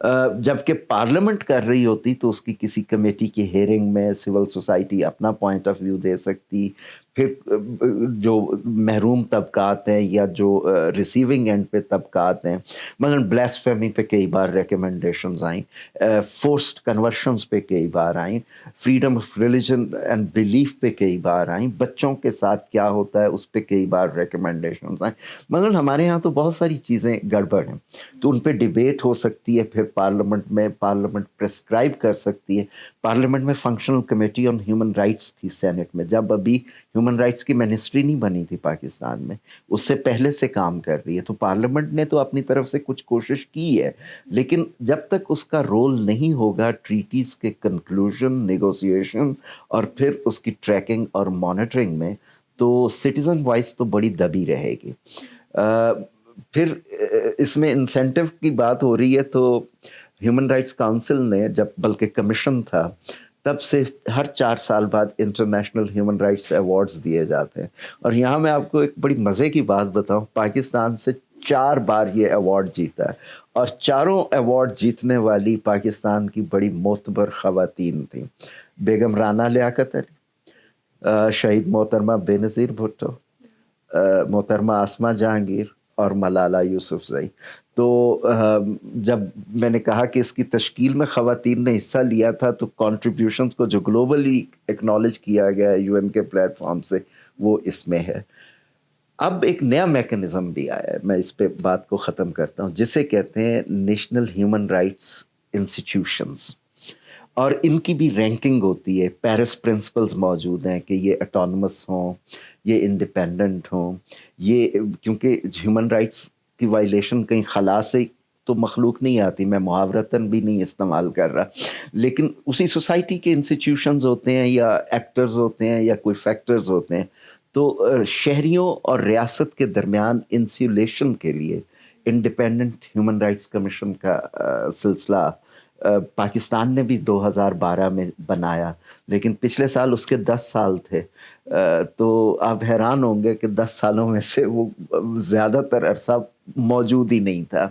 جبکہ پارلیمنٹ کر رہی ہوتی تو اس کی کسی کمیٹی کی ہیئرنگ میں سول سوسائٹی اپنا پوائنٹ آف ویو دے سکتی، پھر جو محروم طبقات ہیں یا جو ریسیونگ اینڈ پہ طبقات ہیں، مثلاً بلیسفیمی پہ کئی بار ریکمنڈیشنز آئیں، فورسڈ کنورشنز پہ کئی بار آئیں، freedom of religion and belief پہ کئی بار آئیں، بچوں کے ساتھ کیا ہوتا ہے اس پہ کئی بار ریکمنڈیشنز آئیں. مثلاً ہمارے ہاں تو بہت ساری چیزیں گڑبڑ ہیں، تو ان پہ ڈبیٹ ہو سکتی ہے، پھر پارلیمنٹ میں پارلیمنٹ پریسکرائب کر سکتی ہے. پارلیمنٹ میں functional committee on human rights تھی سینٹ میں، جب ابھی ہیومن رائٹس کی منسٹری نہیں بنی تھی پاکستان میں، اس سے پہلے سے کام کر رہی ہے. تو پارلیمنٹ نے تو اپنی طرف سے کچھ کوشش کی ہے، لیکن جب تک اس کا رول نہیں ہوگا ٹریٹیز کے کنکلوژن، نیگوسیشن اور پھر اس کی ٹریکنگ اور مانیٹرنگ میں، تو سٹیزن وائس تو بڑی دبی رہے گی. پھر اس میں انسینٹیو کی بات ہو رہی ہے تو ہیومن رائٹس کاؤنسل نے جب، بلکہ کمیشن تھا تب سے، ہر 4 سال بعد انٹرنیشنل ہیومن رائٹس ایوارڈز دیے جاتے ہیں. اور یہاں میں آپ کو ایک بڑی مزے کی بات بتاؤں، پاکستان سے 4 بار یہ ایوارڈ جیتا ہے، اور چاروں ایوارڈ جیتنے والی پاکستان کی بڑی معتبر خواتین تھیں. بیگم رانا لیاقت علی، شہید محترمہ بے نظیر بھٹو، محترمہ آسمہ جہانگیر اور ملالہ یوسفزئی. تو جب میں نے کہا کہ اس کی تشکیل میں خواتین نے حصہ لیا تھا، تو کنٹریبیوشنز کو جو گلوبلی ایکنالج کیا گیا ہے یو این کے پلیٹ فارم سے، وہ اس میں ہے. اب ایک نیا میکنزم بھی آیا ہے، میں اس پہ بات کو ختم کرتا ہوں، جسے کہتے ہیں نیشنل ہیومن رائٹس انسٹیٹیوشنز، اور ان کی بھی رینکنگ ہوتی ہے. پیرس پرنسپلز موجود ہیں کہ یہ اٹانومس ہوں، یہ انڈیپینڈنٹ ہوں، یہ کیونکہ ہیومن رائٹس کی وائلیشن کہیں خلا سے تو مخلوق نہیں آتی، میں محاورتاً بھی نہیں استعمال کر رہا، لیکن اسی سوسائٹی کے انسٹیٹیوشنز ہوتے ہیں یا ایکٹرز ہوتے ہیں یا کوئی فیکٹرز ہوتے ہیں. تو شہریوں اور ریاست کے درمیان انسولیشن کے لیے انڈیپینڈنٹ ہیومن رائٹس کمیشن کا سلسلہ پاکستان نے بھی 2012 میں بنایا، لیکن پچھلے سال اس کے 10 سال تھے. تو آپ حیران ہوں گے کہ 10 سالوں میں سے وہ زیادہ تر عرصہ موجود ہی نہیں تھا،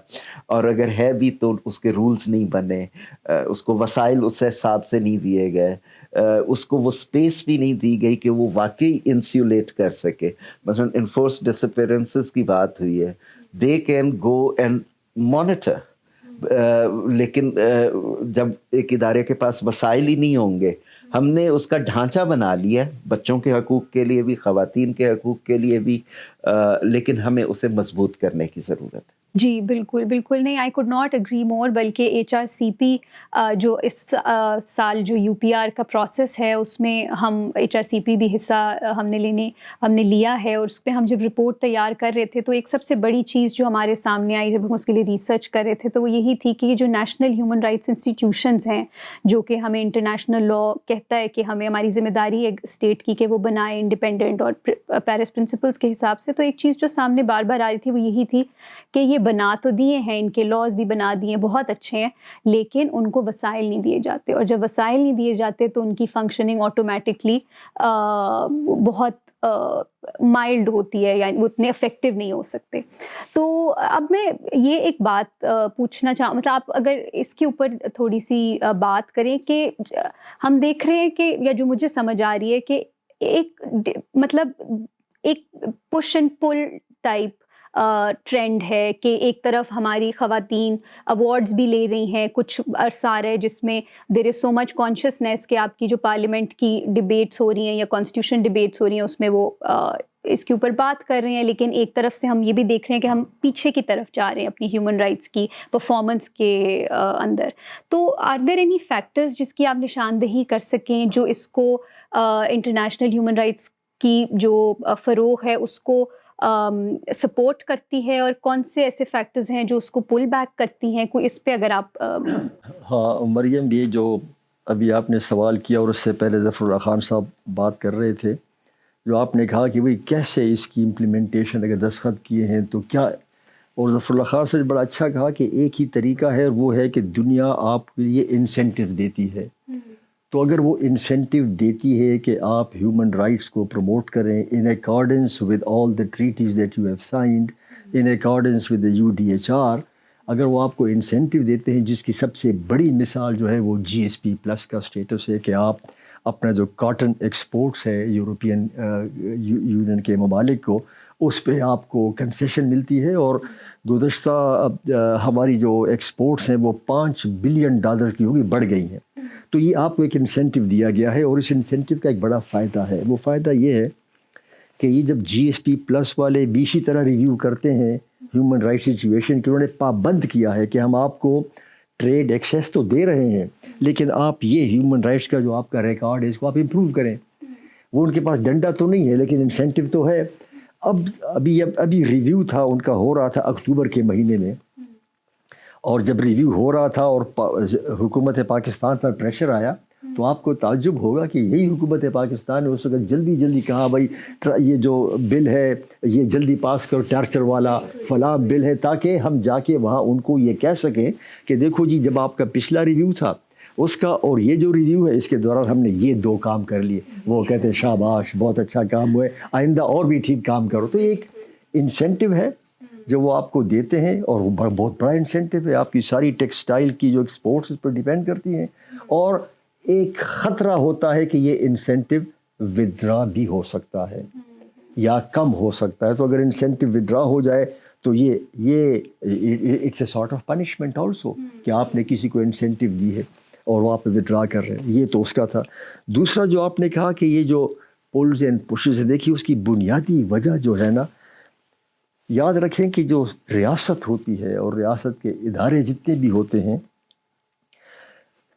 اور اگر ہے بھی تو اس کے رولز نہیں بنے، اس کو وسائل اس حساب سے نہیں دیے گئے، اس کو وہ سپیس بھی نہیں دی گئی کہ وہ واقعی انسیولیٹ کر سکے. مثلا انفورس ڈسپیرنسز کی بات ہوئی ہے، they can go and monitor, لیکن جب ایک ادارے کے پاس وسائل ہی نہیں ہوں گے، ہم نے اس کا ڈھانچہ بنا لیا بچوں کے حقوق کے لیے بھی، خواتین کے حقوق کے لیے بھی، لیکن ہمیں اسے مضبوط کرنے کی ضرورت ہے. جی بالکل بالکل نہیں، آئی کوڈ ناٹ اگری مور. بلکہ ایچ آر سی پی جو اس سال جو یو پی آر کا پروسیس ہے، اس میں ہم ایچ آر سی پی بھی حصہ ہم نے لیا ہے، اور اس پہ ہم جب رپورٹ تیار کر رہے تھے تو ایک سب سے بڑی چیز جو ہمارے سامنے آئی جب ہم اس کے لیے ریسرچ کر رہے تھے تو وہ یہی تھی کہ یہ جو نیشنل ہیومن رائٹس انسٹیٹیوشنز ہیں، جو کہ ہمیں انٹرنیشنل لا کہتا ہے کہ ہمیں، ہماری ذمہ داری ہے اسٹیٹ کی کہ وہ بنائے انڈیپینڈنٹ اور پیرس پرنسپلز کے حساب سے. تو ایک چیز جو سامنے بار بار آ رہی تھی وہ یہی تھی کہ یہ بنا تو دیے ہیں، ان کے لاز بھی بنا دیے ہیں، بہت اچھے ہیں، لیکن ان کو وسائل نہیں دیے جاتے، اور جب وسائل نہیں دیے جاتے تو ان کی فنکشننگ آٹومیٹکلی بہت مائلڈ ہوتی ہے، یعنی وہ اتنے افیکٹو نہیں ہو سکتے. تو اب میں یہ ایک بات پوچھنا چاہوں، مطلب آپ اگر اس کے اوپر تھوڑی سی بات کریں کہ ہم دیکھ رہے ہیں کہ، یا جو مجھے سمجھ آ رہی ہے کہ ایک مطلب ایک push and pull type trend ہے کہ ایک طرف ہماری خواتین ایوارڈز بھی لے رہی ہیں، کچھ عرصہ آ رہا ہے جس میں دیر از سو مچ کانشیسنیس کہ آپ کی جو پارلیمنٹ کی ڈبیٹس ہو رہی ہیں یا کانسٹیٹیوشن ڈبیٹس ہو رہی ہیں اس میں وہ اس کے اوپر بات کر رہے ہیں، لیکن ایک طرف سے ہم یہ بھی دیکھ رہے ہیں کہ ہم پیچھے کی طرف جا رہے ہیں اپنی ہیومن رائٹس کی پرفارمنس کے اندر. تو آر دیر اینی فیکٹرز جس کی آپ نشاندہی کر سکیں جو اس کو انٹرنیشنل ہیومن رائٹس کی جو فروغ ہے اس کو سپورٹ کرتی ہے، اور کون سے ایسے فیکٹرز ہیں جو اس کو پل بیک کرتی ہیں؟ کوئی اس پہ اگر آپ ہاں مریم، یہ جو ابھی آپ نے سوال کیا اور اس سے پہلے ظفر اللہ خان صاحب بات کر رہے تھے، جو آپ نے کہا کہ بھئی کیسے اس کی امپلیمنٹیشن اگر دستخط کیے ہیں تو کیا، اور ظفر اللہ خان سے بڑا اچھا کہا کہ ایک ہی طریقہ ہے، وہ ہے کہ دنیا آپ کے لیے انسینٹیو دیتی ہے. تو اگر وہ انسینٹیو دیتی ہے کہ آپ ہیومن رائٹس کو پروموٹ کریں in accordance with all the treaties that you have signed, in accordance with the UDHR، اگر وہ آپ کو انسینٹیو دیتے ہیں، جس کی سب سے بڑی مثال جو ہے وہ جی ایس پی پلس کا سٹیٹس ہے کہ آپ اپنا جو کاٹن ایکسپورٹس ہے یورپین یونین کے ممالک کو، اس پہ آپ کو کنسیشن ملتی ہے، اور گزشتہ ہماری جو ایکسپورٹس ہیں وہ $5 بلین کی ہوگی، بڑھ گئی ہیں. تو یہ آپ کو ایک انسینٹیو دیا گیا ہے، اور اس انسینٹیو کا ایک بڑا فائدہ ہے. وہ فائدہ یہ ہے کہ یہ جب جی ایس پی پلس والے بھی اسی طرح ریویو کرتے ہیں ہیومن رائٹ سچویشن کی، انہوں نے پابند کیا ہے کہ ہم آپ کو ٹریڈ ایکسیس تو دے رہے ہیں، لیکن آپ یہ ہیومن رائٹس کا جو آپ کا ریکارڈ ہے اس کو آپ امپروو کریں. وہ ان کے پاس ڈنڈا تو نہیں ہے لیکن انسینٹیو تو ہے. ابھی ریویو تھا ان کا، ہو رہا تھا اکتوبر کے مہینے میں، اور جب ریویو ہو رہا تھا اور حکومت پاکستان پر پریشر آیا تو آپ کو تعجب ہوگا کہ یہی حکومت پاکستان نے اس وقت جلدی کہا بھائی یہ جو بل ہے یہ جلدی پاس کرو، ٹارچر والا فلاں بل ہے، تاکہ ہم جا کے وہاں ان کو یہ کہہ سکیں کہ دیکھو جی جب آپ کا پچھلا ریویو تھا اس کا اور یہ جو ریویو ہے اس کے دوران ہم نے یہ 2 کام کر لیے. وہ کہتے ہیں شاباش بہت اچھا کام ہوا ہے، آئندہ اور بھی ٹھیک کام کرو. تو یہ ایک انسینٹیو ہے جو وہ آپ کو دیتے ہیں، اور وہ بہت بڑا انسینٹیو ہے. آپ کی ساری ٹیکسٹائل کی جو ایکسپورٹس اس پر ڈیپینڈ کرتی ہیں، اور ایک خطرہ ہوتا ہے کہ یہ انسینٹیو ودرا بھی ہو سکتا ہے یا کم ہو سکتا ہے. تو اگر انسینٹیو ودرا ہو جائے تو یہ it's a sort of punishment also کہ آپ نے کسی کو انسینٹیو دی ہے اور وہ آپ ودرا کر رہے ہیں. یہ تو اس کا تھا. دوسرا جو آپ نے کہا کہ یہ جو پولز اینڈ پشز ہے، دیکھیے اس کی بنیادی وجہ جو ہے نا، یاد رکھیں کہ جو ریاست ہوتی ہے اور ریاست کے ادارے جتنے بھی ہوتے ہیں،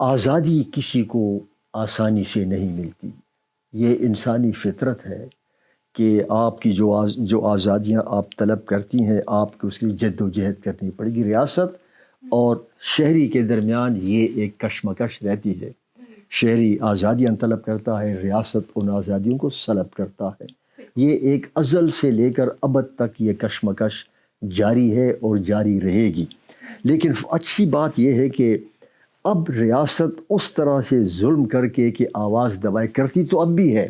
آزادی کسی کو آسانی سے نہیں ملتی. یہ انسانی فطرت ہے کہ آپ کی جو آزادیاں آپ طلب کرتی ہیں آپ کو اس کی جد و جہد کرنی پڑے گی. ریاست اور شہری کے درمیان یہ ایک کشمکش رہتی ہے. شہری آزادیاں طلب کرتا ہے، ریاست ان آزادیوں کو سلب کرتا ہے. یہ ایک ازل سے لے کر ابد تک یہ کشمکش جاری ہے اور جاری رہے گی. لیکن اچھی بات یہ ہے کہ اب ریاست اس طرح سے ظلم کر کے کہ آواز دبائے کرتی تو اب بھی ہے،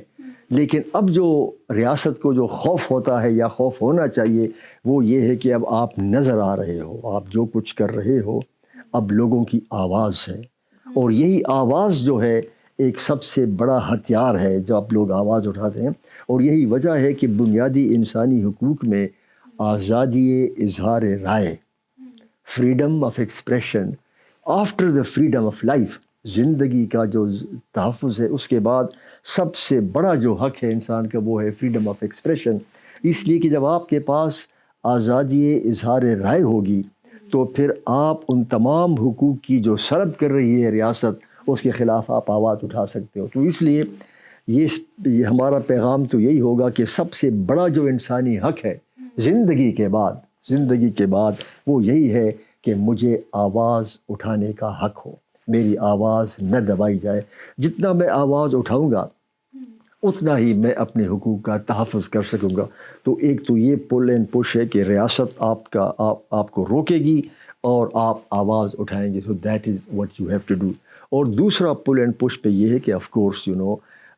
لیکن اب جو ریاست کو جو خوف ہوتا ہے یا خوف ہونا چاہیے وہ یہ ہے کہ اب آپ نظر آ رہے ہو، آپ جو کچھ کر رہے ہو اب لوگوں کی آواز ہے، اور یہی آواز جو ہے ایک سب سے بڑا ہتھیار ہے جو آپ لوگ آواز اٹھاتے ہیں. اور یہی وجہ ہے کہ بنیادی انسانی حقوق میں آزادی اظہار رائے، freedom of expression after the freedom of life, زندگی کا جو تحفظ ہے اس کے بعد سب سے بڑا جو حق ہے انسان کا وہ ہے فریڈم آف ایکسپریشن. اس لیے کہ جب آپ کے پاس آزادی اظہار رائے ہوگی تو پھر آپ ان تمام حقوق کی جو سلب کر رہی ہے ریاست اس کے خلاف آپ آواز اٹھا سکتے ہو. تو اس لیے یہ ہمارا پیغام تو یہی ہوگا کہ سب سے بڑا جو انسانی حق ہے زندگی کے بعد وہ یہی ہے کہ مجھے آواز اٹھانے کا حق ہو، میری آواز نہ دبائی جائے. جتنا میں آواز اٹھاؤں گا اتنا ہی میں اپنے حقوق کا تحفظ کر سکوں گا. تو ایک تو یہ پل اینڈ پش ہے کہ ریاست آپ کو روکے گی اور آپ آواز اٹھائیں گے. So that is what you have to do. اور دوسرا پل اینڈ پش پہ یہ ہے کہ آف کورس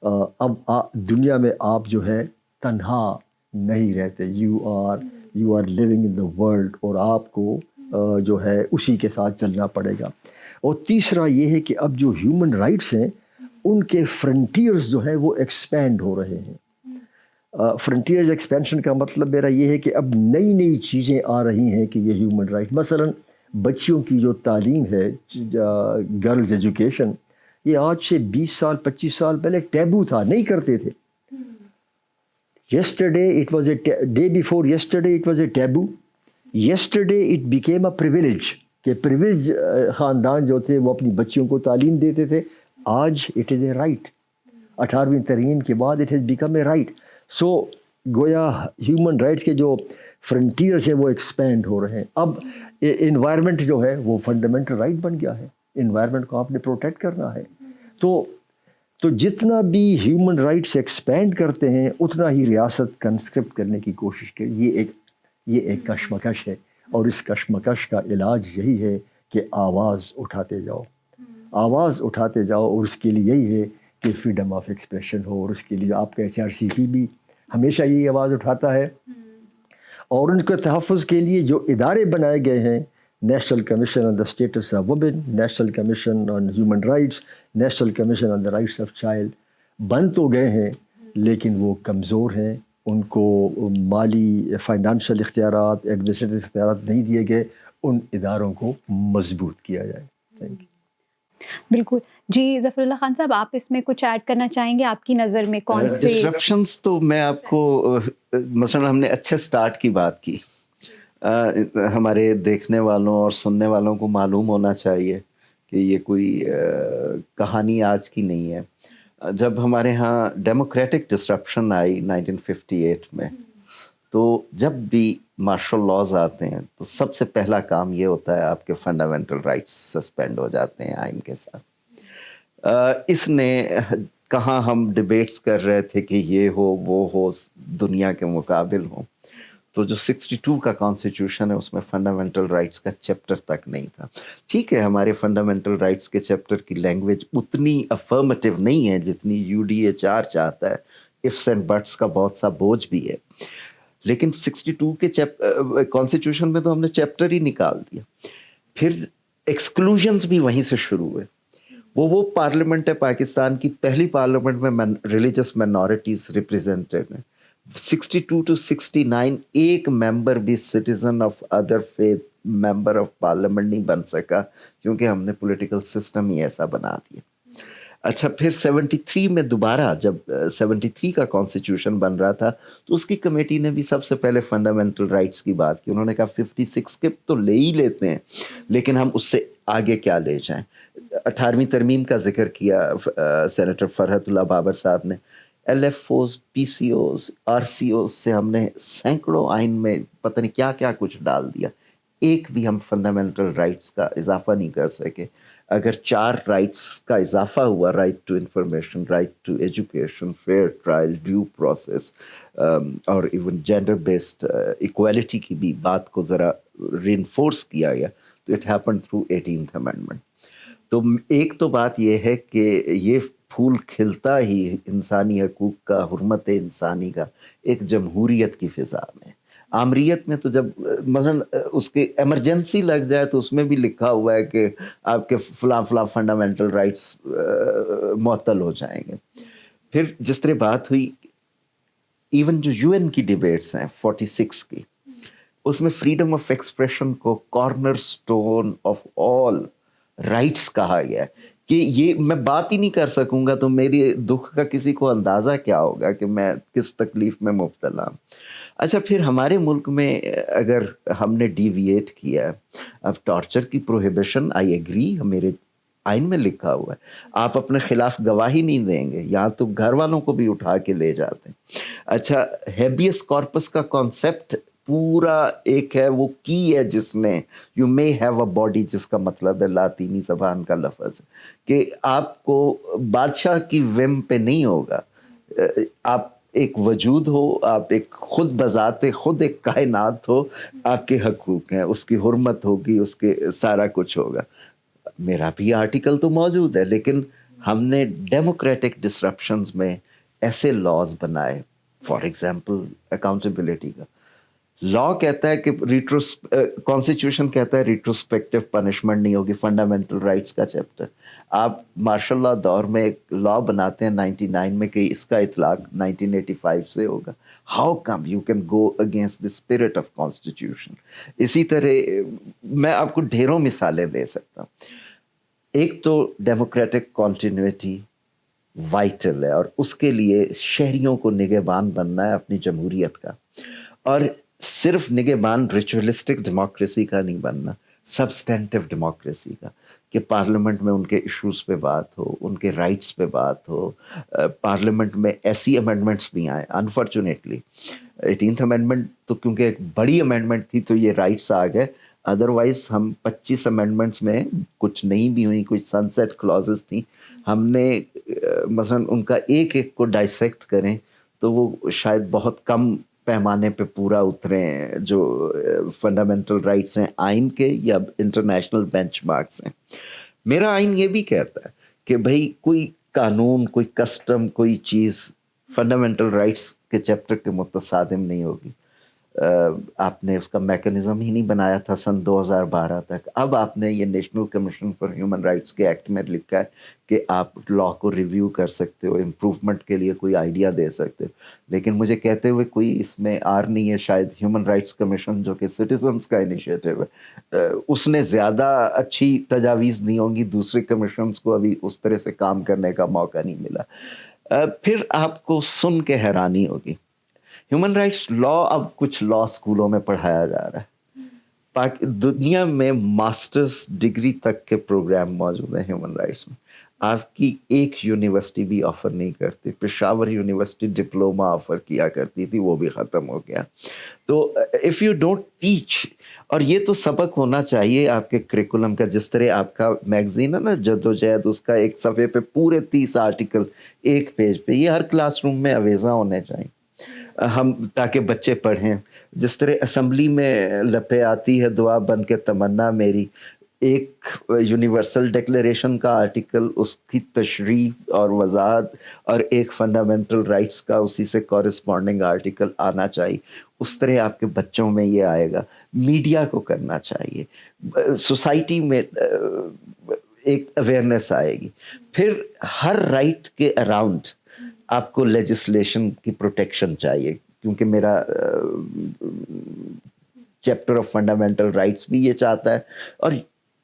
اب دنیا میں آپ جو ہے تنہا نہیں رہتے. You are living in the world, اور آپ کو جو ہے اسی کے ساتھ چلنا پڑے گا. اور تیسرا یہ ہے کہ اب جو ہیومن رائٹس ہیں ان کے فرنٹیئرز جو ہیں وہ ایکسپینڈ ہو رہے ہیں. فرنٹیئرز ایکسپینشن کا مطلب میرا یہ ہے کہ اب نئی چیزیں آ رہی ہیں کہ یہ ہیومن رائٹ، مثلا بچیوں کی جو تعلیم ہے، گرلز ایجوکیشن، یہ آج سے 20 سال 25 سال پہلے ٹیبو تھا، نہیں کرتے تھے. yesterday it was a day before yesterday it was a taboo. yesterday it became a privilege کہ پریویلیج خاندان جو تھے وہ اپنی بچیوں کو تعلیم دیتے تھے. آج اٹ از اے رائٹ. 18ویں ترمیم کے بعد it has become a right. So گویا ہیومن رائٹس کے جو فرنٹیئرس ہیں وہ ایکسپینڈ ہو رہے ہیں. اب انوائرمنٹ جو ہے وہ فنڈامنٹل رائٹ بن گیا ہے. انوائرمنٹ کو آپ نے پروٹیکٹ کرنا ہے. تو جتنا بھی ہیومن رائٹس ایکسپینڈ کرتے ہیں اتنا ہی ریاست کنسکرپٹ کرنے کی کوشش کرے. یہ ایک کشمکش ہے، اور اس کشمکش کا علاج یہی ہے کہ آواز اٹھاتے جاؤ، آواز اٹھاتے جاؤ. اور اس کے لیے یہی ہے کہ فریڈم آف ایکسپریشن ہو. اور اس کے لیے آپ کا HRCP بھی ہمیشہ یہی آواز اٹھاتا ہے. اور ان کے تحفظ کے لیے جو ادارے بنائے گئے ہیں national commission on the status of women, national commission on human rights, national commission on the rights of child, بن تو گئے ہیں لیکن وہ کمزور ہیں، ان کو مالی فائنانشل اختیارات، ایڈمنسٹریٹو اختیارات نہیں دیے گئے، ان اداروں کو مضبوط کیا جائے. Thank you. بالکل. جی ظفر اللہ خان صاحب، آپ اس میں کچھ ایڈ کرنا چاہیں گے؟ آپ کی نظر میں کون سے ڈسرپشنز؟ تو میں آپ کو مثلا ہم نے اچھے سٹارٹ کی بات کی، ہمارے دیکھنے والوں اور سننے والوں کو معلوم ہونا چاہیے کہ یہ کوئی کہانی آج کی نہیں ہے. جب ہمارے ہاں ڈیموکریٹک ڈسرپشن آئی 1958 میں، تو جب بھی مارشل لاز آتے ہیں تو سب سے پہلا کام یہ ہوتا ہے آپ کے فنڈامنٹل رائٹس سسپینڈ ہو جاتے ہیں آئین کے ساتھ. اس نے کہاں ہم ڈیبیٹس کر رہے تھے کہ یہ ہو وہ ہو، دنیا کے مقابل ہوں، تو جو 62 کا کانسٹیٹیوشن ہے اس میں فنڈامنٹل رائٹس کا چیپٹر تک نہیں تھا. ٹھیک ہے، ہمارے فنڈامنٹل رائٹس کے چیپٹر کی لینگویج اتنی افرمیٹیو نہیں ہے جتنی UDHR چاہتا ہے، ifs اینڈ بٹس کا بہت سا بوجھ بھی ہے، لیکن 62 کے کانسٹیٹیوشن میں تو ہم نے چیپٹر ہی نکال دیا. پھر ایکسکلوژنز بھی وہیں سے شروع ہوئے. وہ پارلیمنٹ ہے پاکستان کی، پہلی پارلیمنٹ میں ریلیجس مائنورٹیز ریپرزینٹیڈ ہیں. 62 to 69 ایک ممبر بھی citizen of other faith member of parliament نہیں بن سکا، کیونکہ ہم نے پولیٹیکل سسٹم ہی ایسا بنا دیا. اچھا، پھر 73 میں دوبارہ جب 73 کا کانسٹیٹیوشن بن رہا تھا تو اس کی کمیٹی نے بھی سب سے پہلے فنڈامنٹل رائٹس کی بات کی. انہوں نے کہا 56 کے تو لے ہی لیتے ہیں، لیکن ہم اس سے آگے کیا لے جائیں. 18ویں ترمیم کا ذکر کیا سینیٹر فرحت اللہ بابر صاحب نے. LFOs، PCOs، RCOs سے ہم نے سینکڑوں آئین میں پتہ نہیں کیا کیا کچھ ڈال دیا، ایک بھی ہم فنڈامنٹل رائٹس کا اضافہ نہیں کر سکے. اگر 4 رائٹس کا اضافہ ہوا، right to information, right to education, fair trial, due process, اور ایون جینڈر بیسڈ ایکویلٹی کی بھی بات کو ذرا ری انفورس کیا گیا، تو it happen through 18th amendment. تو ایک تو بات یہ ہے کہ یہ پھول کھلتا ہی انسانی حقوق کا، حرمت انسانی کا، ایک جمہوریت کی فضا میں. آمریت میں تو جب مثلا اس کے ایمرجنسی لگ جائے تو اس میں بھی لکھا ہوا ہے کہ آپ کے فلاں فلاں فنڈامنٹل رائٹس معطل ہو جائیں گے. پھر جس طرح بات ہوئی ایون جو UN کی ڈیبیٹس ہیں 46 کی، اس میں فریڈم آف ایکسپریشن کو corner stone of all rights کہا گیا ہے کہ یہ میں بات ہی نہیں کر سکوں گا تو میری دکھ کا کسی کو اندازہ کیا ہوگا کہ میں کس تکلیف میں مبتلا ہوں. اچھا، پھر ہمارے ملک میں اگر ہم نے ڈیویٹ کیا، اب ٹارچر کی پروہیبیشن، آئی ایگری، میرے آئین میں لکھا ہوا ہے آپ اپنے خلاف گواہی نہیں دیں گے، یہاں تو گھر والوں کو بھی اٹھا کے لے جاتے ہیں. اچھا، ہیبیس کارپس کا کانسیپٹ پورا ایک ہے، وہ کی ہے جس نے you may have a body, جس کا مطلب ہے لاطینی زبان کا لفظ کہ آپ کو بادشاہ کی وم پہ نہیں ہوگا، آپ ایک وجود ہو، آپ ایک خود بذات خود ایک کائنات ہو، آپ کے حقوق ہیں، اس کی حرمت ہوگی، اس کے سارا کچھ ہوگا. میرا بھی آرٹیکل تو موجود ہے، لیکن ہم نے ڈیموکریٹک ڈسرپشنز میں ایسے لاز بنائے، فار ایگزامپل اکاؤنٹیبلٹی کا لا کہتا ہے کہ کانسٹیٹیوشن کہتا ہے ریٹروسپیکٹو پنشمنٹ نہیں ہوگی، فنڈامنٹل رائٹس کا چیپٹر. آپ مارشل لا دور میں ایک لا بناتے ہیں 99 میں کہ اس کا اطلاق 1985 سے ہوگا. How come you can go against the spirit of constitution. اسی طرح میں آپ کو ڈھیروں مثالیں دے سکتا ہوں. ایک تو ڈیموکریٹک کنٹینیوٹی وائٹل ہے، اور اس کے لیے شہریوں کو نگہبان بننا ہے اپنی جمہوریت کا، اور صرف نگہبان ریچولسٹک ڈیموکریسی کا نہیں بننا، سبسٹینٹیو ڈیموکریسی کا، کہ پارلیمنٹ میں ان کے ایشوز پہ بات ہو، ان کے رائٹس پہ بات ہو. پارلیمنٹ میں ایسی امینڈمنٹس بھی آئیں. انفارچونیٹلی 18th امینڈمنٹ تو کیونکہ ایک بڑی امینڈمنٹ تھی تو یہ رائٹس آ گئے، ادروائز ہم 25 امینڈمنٹس میں کچھ نہیں بھی ہوئیں، کچھ سن سیٹ کلازز تھیں. ہم نے مثلا ان کا ایک ایک کو ڈائسیکٹ کریں تو وہ شاید بہت کم پیمانے پہ پورا اترے ہیں جو فنڈامنٹل رائٹس ہیں آئین کے یا انٹرنیشنل بینچ مارکس ہیں. میرا آئین یہ بھی کہتا ہے کہ بھئی کوئی قانون، کوئی کسٹم، کوئی چیز فنڈامنٹل رائٹس کے چیپٹر کے متصادم نہیں ہوگی. آپ نے اس کا میکنزم ہی نہیں بنایا تھا سن 2012 تک. اب آپ نے یہ national commission for human rights کے ایکٹ میں لکھا ہے کہ آپ لا کو ریویو کر سکتے ہو, امپروومنٹ کے لیے کوئی آئیڈیا دے سکتے ہو. لیکن مجھے کہتے ہوئے کوئی اس میں آر نہیں ہے. شاید ہیومن رائٹس کمیشن جو کہ سٹیزنس کا انیشیٹو ہے, اس نے زیادہ اچھی تجاویز نہیں ہوں گی. دوسرے کمیشنز کو ابھی اس طرح سے کام کرنے کا موقع نہیں ملا. پھر آپ کو سن کے حیرانی ہوگی, ہیومن رائٹس لا اب کچھ لا اسکولوں میں پڑھایا جا رہا ہے. دنیا میں ماسٹرز ڈگری تک کے پروگرام موجود ہیں ہیومن رائٹس میں. آپ کی ایک یونیورسٹی بھی آفر نہیں کرتی. پشاور یونیورسٹی ڈپلوما آفر کیا کرتی تھی, وہ بھی ختم ہو گیا. تو اف یو ڈونٹ ٹیچ, اور یہ تو سبق ہونا چاہیے آپ کے کریکولم کا. جس طرح آپ کا میگزین ہے نا جدوجہد, اس کا ایک صفحے پہ پورے 30 آرٹیکل ایک پیج پہ, یہ ہر کلاس روم میں اویزہ ہونے چاہیے ہم, تاکہ بچے پڑھیں. جس طرح اسمبلی میں لپے آتی ہے دعا بن کے تمنا میری, ایک یونیورسل ڈکلیریشن کا آرٹیکل, اس کی تشریح اور وضاحت, اور ایک فنڈامنٹل رائٹس کا اسی سے کورسپونڈنگ آرٹیکل آنا چاہیے. اس طرح آپ کے بچوں میں یہ آئے گا. میڈیا کو کرنا چاہیے, سوسائٹی میں ایک اویئرنیس آئے گی. پھر ہر رائٹ کے اراؤنڈ آپ کو لیجسلیشن کی پروٹیکشن چاہیے, کیونکہ میرا چیپٹر آف فنڈامنٹل رائٹس بھی یہ چاہتا ہے, اور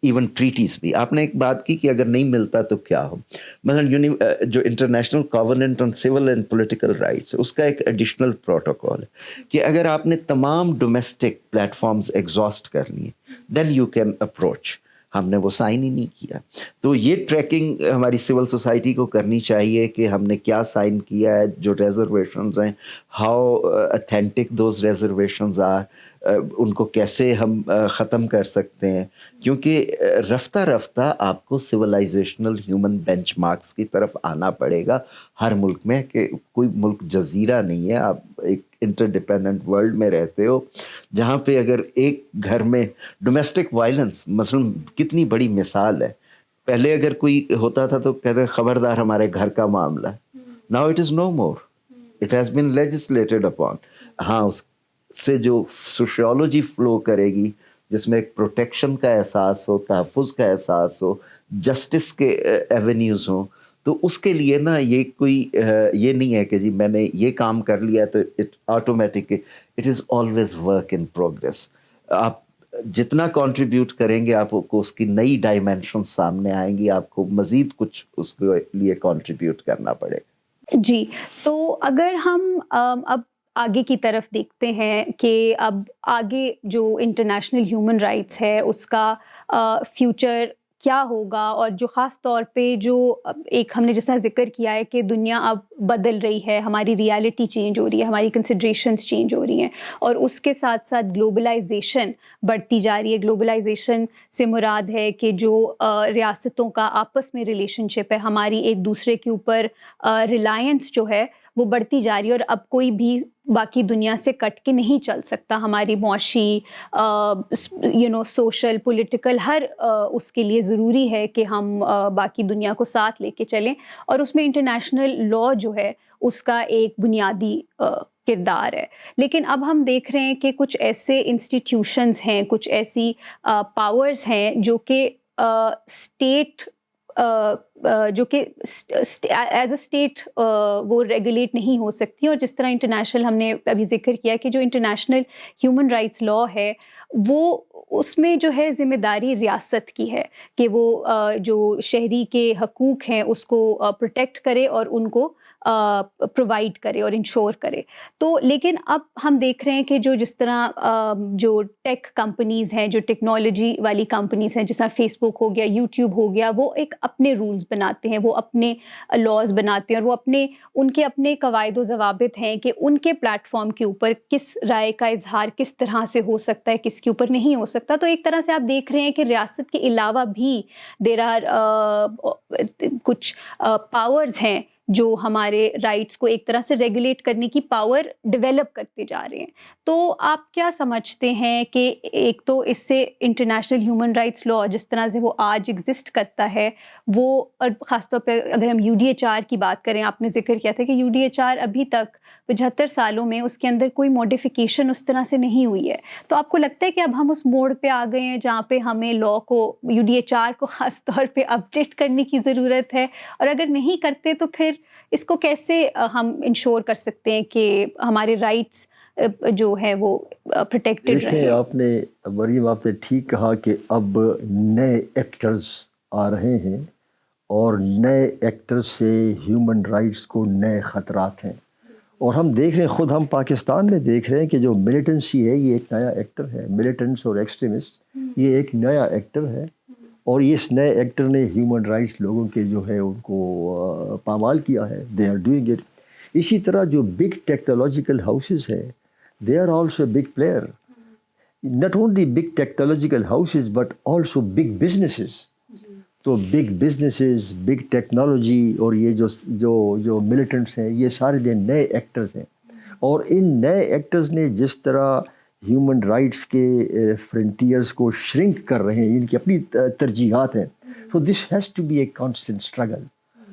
ایون ٹریٹیز بھی. آپ نے ایک بات کی کہ اگر نہیں ملتا تو کیا ہو. مثلا جو international covenant on civil and political rights, اس کا ایک ایڈیشنل پروٹوکول ہے کہ اگر آپ نے تمام ڈومیسٹک پلیٹ فارمز ایگزاسٹ کر لیے دین یو کین اپروچ. ہم نے وہ سائن ہی نہیں کیا. تو یہ ٹریکنگ ہماری سول سوسائٹی کو کرنی چاہیے کہ ہم نے کیا سائن کیا ہے, جو ریزرویشنز ہیں, how authentic those reservations are, ان کو کیسے ہم ختم کر سکتے ہیں. کیونکہ رفتہ رفتہ آپ کو سویلائزیشنل ہیومن بینچ مارکس کی طرف آنا پڑے گا ہر ملک میں, کہ کوئی ملک جزیرہ نہیں ہے. آپ ایک انٹر ڈیپینڈنٹ ورلڈ میں رہتے ہو, جہاں پہ اگر ایک گھر میں ڈومیسٹک وائلنس, مثلا کتنی بڑی مثال ہے, پہلے اگر کوئی ہوتا تھا تو کہتے خبردار ہمارے گھر کا معاملہ. Now it is no more, it has been legislated upon. ہاں, اس سے جو سوشیولوجی فلو کرے گی, جس میں ایک پروٹیکشن کا احساس ہو, تحفظ کا احساس ہو, جسٹس کے ایونیوز ہوں, تو اس کے لیے نا یہ کوئی یہ نہیں ہے کہ جی میں نے یہ کام کر لیا تو it automatic. It is always work in progress. آپ جتنا کنٹریبیوٹ کریں گے, آپ کو اس کی نئی ڈائمینشن سامنے آئیں گی, آپ کو مزید کچھ اس کے لیے کنٹریبیوٹ کرنا پڑے گا. جی, تو اگر ہم اب آگے کی طرف دیکھتے ہیں کہ اب آگے جو انٹرنیشنل ہیومن رائٹس ہے اس کا فیوچر کیا ہوگا, اور جو خاص طور پہ جو ایک ہم نے جیسا ذکر کیا ہے کہ دنیا اب بدل رہی ہے, ہماری ریالٹی چینج ہو رہی ہے, ہماری کنسیڈریشنز چینج ہو رہی ہیں, اور اس کے ساتھ ساتھ گلوبلائزیشن بڑھتی جا رہی ہے. گلوبلائزیشن سے مراد ہے کہ جو ریاستوں کا آپس میں ریلیشن شپ ہے, ہماری ایک دوسرے کے اوپر ریلائنس جو ہے وہ بڑھتی جا رہی ہے, اور اب کوئی بھی باقی دنیا سے کٹ کے نہیں چل سکتا. ہماری معاشی سوشل پولیٹیکل ہر اس کے لیے ضروری ہے کہ ہم باقی دنیا کو ساتھ لے کے چلیں, اور اس میں انٹرنیشنل لا جو ہے اس کا ایک بنیادی کردار ہے. لیکن اب ہم دیکھ رہے ہیں کہ کچھ ایسے انسٹیٹیوشنز ہیں, کچھ ایسی پاورز ہیں جو کہ اسٹیٹ جو کہ ایز اے اسٹیٹ وہ ریگولیٹ نہیں ہو سکتی. اور جس طرح انٹرنیشنل ہم نے ابھی ذکر کیا کہ جو انٹرنیشنل ہیومن رائٹس لا ہے وہ اس میں جو ہے ذمہ داری ریاست کی ہے کہ وہ جو شہری کے حقوق ہیں اس کو پروٹیکٹ کرے اور ان کو پرووائڈ کرے اور انشور کرے. تو لیکن اب ہم دیکھ رہے ہیں کہ جس طرح جو ٹیک کمپنیز ہیں, جو ٹیکنالوجی والی کمپنیز ہیں, جس طرح فیس بک ہو گیا, یوٹیوب ہو گیا, وہ ایک اپنے رولز بناتے ہیں, وہ اپنے لاز بناتے ہیں, اور وہ ان کے اپنے قواعد و ضوابط ہیں کہ ان کے پلیٹ فارم کے اوپر کس رائے کا اظہار کس طرح سے ہو سکتا ہے, کس کے اوپر نہیں ہو سکتا. تو ایک طرح سے آپ دیکھ رہے ہیں کہ ریاست کے علاوہ بھی دیر آر کچھ پاورز ہیں جو ہمارے رائٹس کو ایک طرح سے ریگولیٹ کرنے کی پاور ڈیولپ کرتے جا رہے ہیں. تو آپ کیا سمجھتے ہیں کہ ایک تو اس سے انٹرنیشنل ہیومن رائٹس لا جس طرح سے وہ آج ایگزسٹ کرتا ہے وہ، اور خاص طور پہ اگر ہم UDHR کی بات کریں، آپ نے ذکر کیا تھا کہ UDHR ابھی تک 75 سالوں میں اس کے اندر کوئی موڈیفیکیشن اس طرح سے نہیں ہوئی ہے. تو آپ کو لگتا ہے کہ اب ہم اس موڑ پہ آ گئے ہیں جہاں پہ ہمیں لا کو، UDHR کو خاص طور پہ اپڈیٹ کرنے کی ضرورت ہے؟ اور اگر نہیں کرتے تو پھر اس کو کیسے ہم انشور کر سکتے ہیں کہ ہمارے رائٹس جو ہے وہ پروٹیکٹڈ رہیں؟ دیکھیں آپ نے مریم، آپ نے ٹھیک کہا کہ اب نئے ایکٹرز آ رہے ہیں اور نئے ایکٹرز سے ہیومن رائٹس کو نئے خطرات ہیں. اور ہم دیکھ رہے ہیں، خود ہم پاکستان میں دیکھ رہے ہیں کہ جو ملیٹنسی ہے یہ ایک نیا ایکٹر ہے. ملیٹنٹس اور ایکسٹریمسٹ یہ ایک نیا ایکٹر ہے، اور اس نئے ایکٹر نے ہیومن رائٹس لوگوں کے جو ہے ان کو پامال کیا ہے. They are doing it. اسی طرح جو بگ ٹیکنالوجیکل ہاؤسز ہے، they are also a big player. Not only big technological houses but also big businesses. تو big businesses, big technology اور یہ جو militants ہیں یہ سارے نئے ایکٹرز ہیں. اور ان نئے ایکٹرز نے جس طرح ہیومن رائٹس کے فرنٹیئرز کو شرنک کر رہے ہیں، ان کی اپنی ترجیحات ہیں. So this has to be a constant struggle.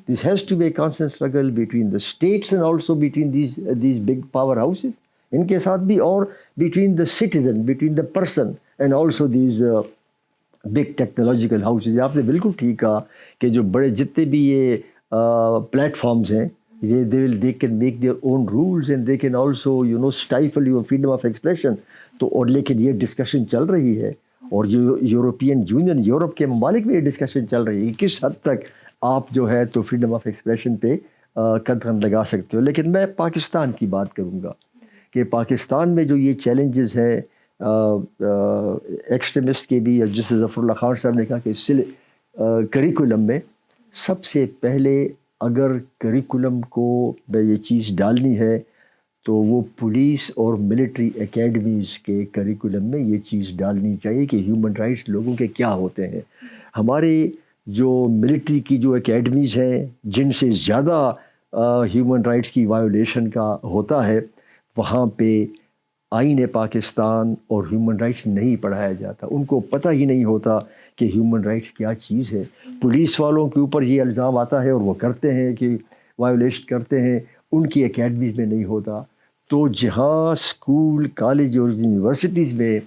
This has to be a constant struggle between the states and also between these big powerhouses. ان کے ساتھ بھی، اور between the citizen, between the person and also these big technological houses. آپ نے بالکل ٹھیک کہا کہ جو بڑے جتنے بھی یہ پلیٹ فارمز ہیں، یہ they can make their own rules and they can also stifle your freedom of expression. تو اور لیکن یہ ڈسکشن چل رہی ہے، اور جو یورپین یونین، یورپ کے ممالک میں یہ ڈسکشن چل رہی ہے کہ کس حد تک آپ جو ہے تو فریڈم آف ایکسپریشن پہ قدغن لگا سکتے ہو. لیکن میں پاکستان کی بات کروں گا کہ پاکستان میں جو یہ چیلنجز ہیں ایکسٹریمسٹ کے بھی، اور جس سے ظفر اللہ خان صاحب نے کہا کہ کریکولم میں سب سے پہلے اگر کریکولم کو یہ چیز ڈالنی ہے تو وہ پولیس اور ملٹری اکیڈمیز کے کریکولم میں یہ چیز ڈالنی چاہیے کہ ہیومن رائٹس لوگوں کے کیا ہوتے ہیں. ہمارے جو ملٹری کی جو اکیڈمیز ہیں جن سے زیادہ ہیومن رائٹس کی وائیولیشن کا ہوتا ہے، وہاں پہ آئین پاکستان اور ہیومن رائٹس نہیں پڑھایا جاتا. ان کو پتہ ہی نہیں ہوتا کہ ہیومن رائٹس کیا چیز ہے. پولیس والوں کے اوپر یہ الزام آتا ہے اور وہ کرتے ہیں کہ وائیولیشن کرتے ہیں، ان کی اکیڈمیز میں نہیں ہوتا. تو جہاں اسکول، کالج اور یونیورسٹیز میں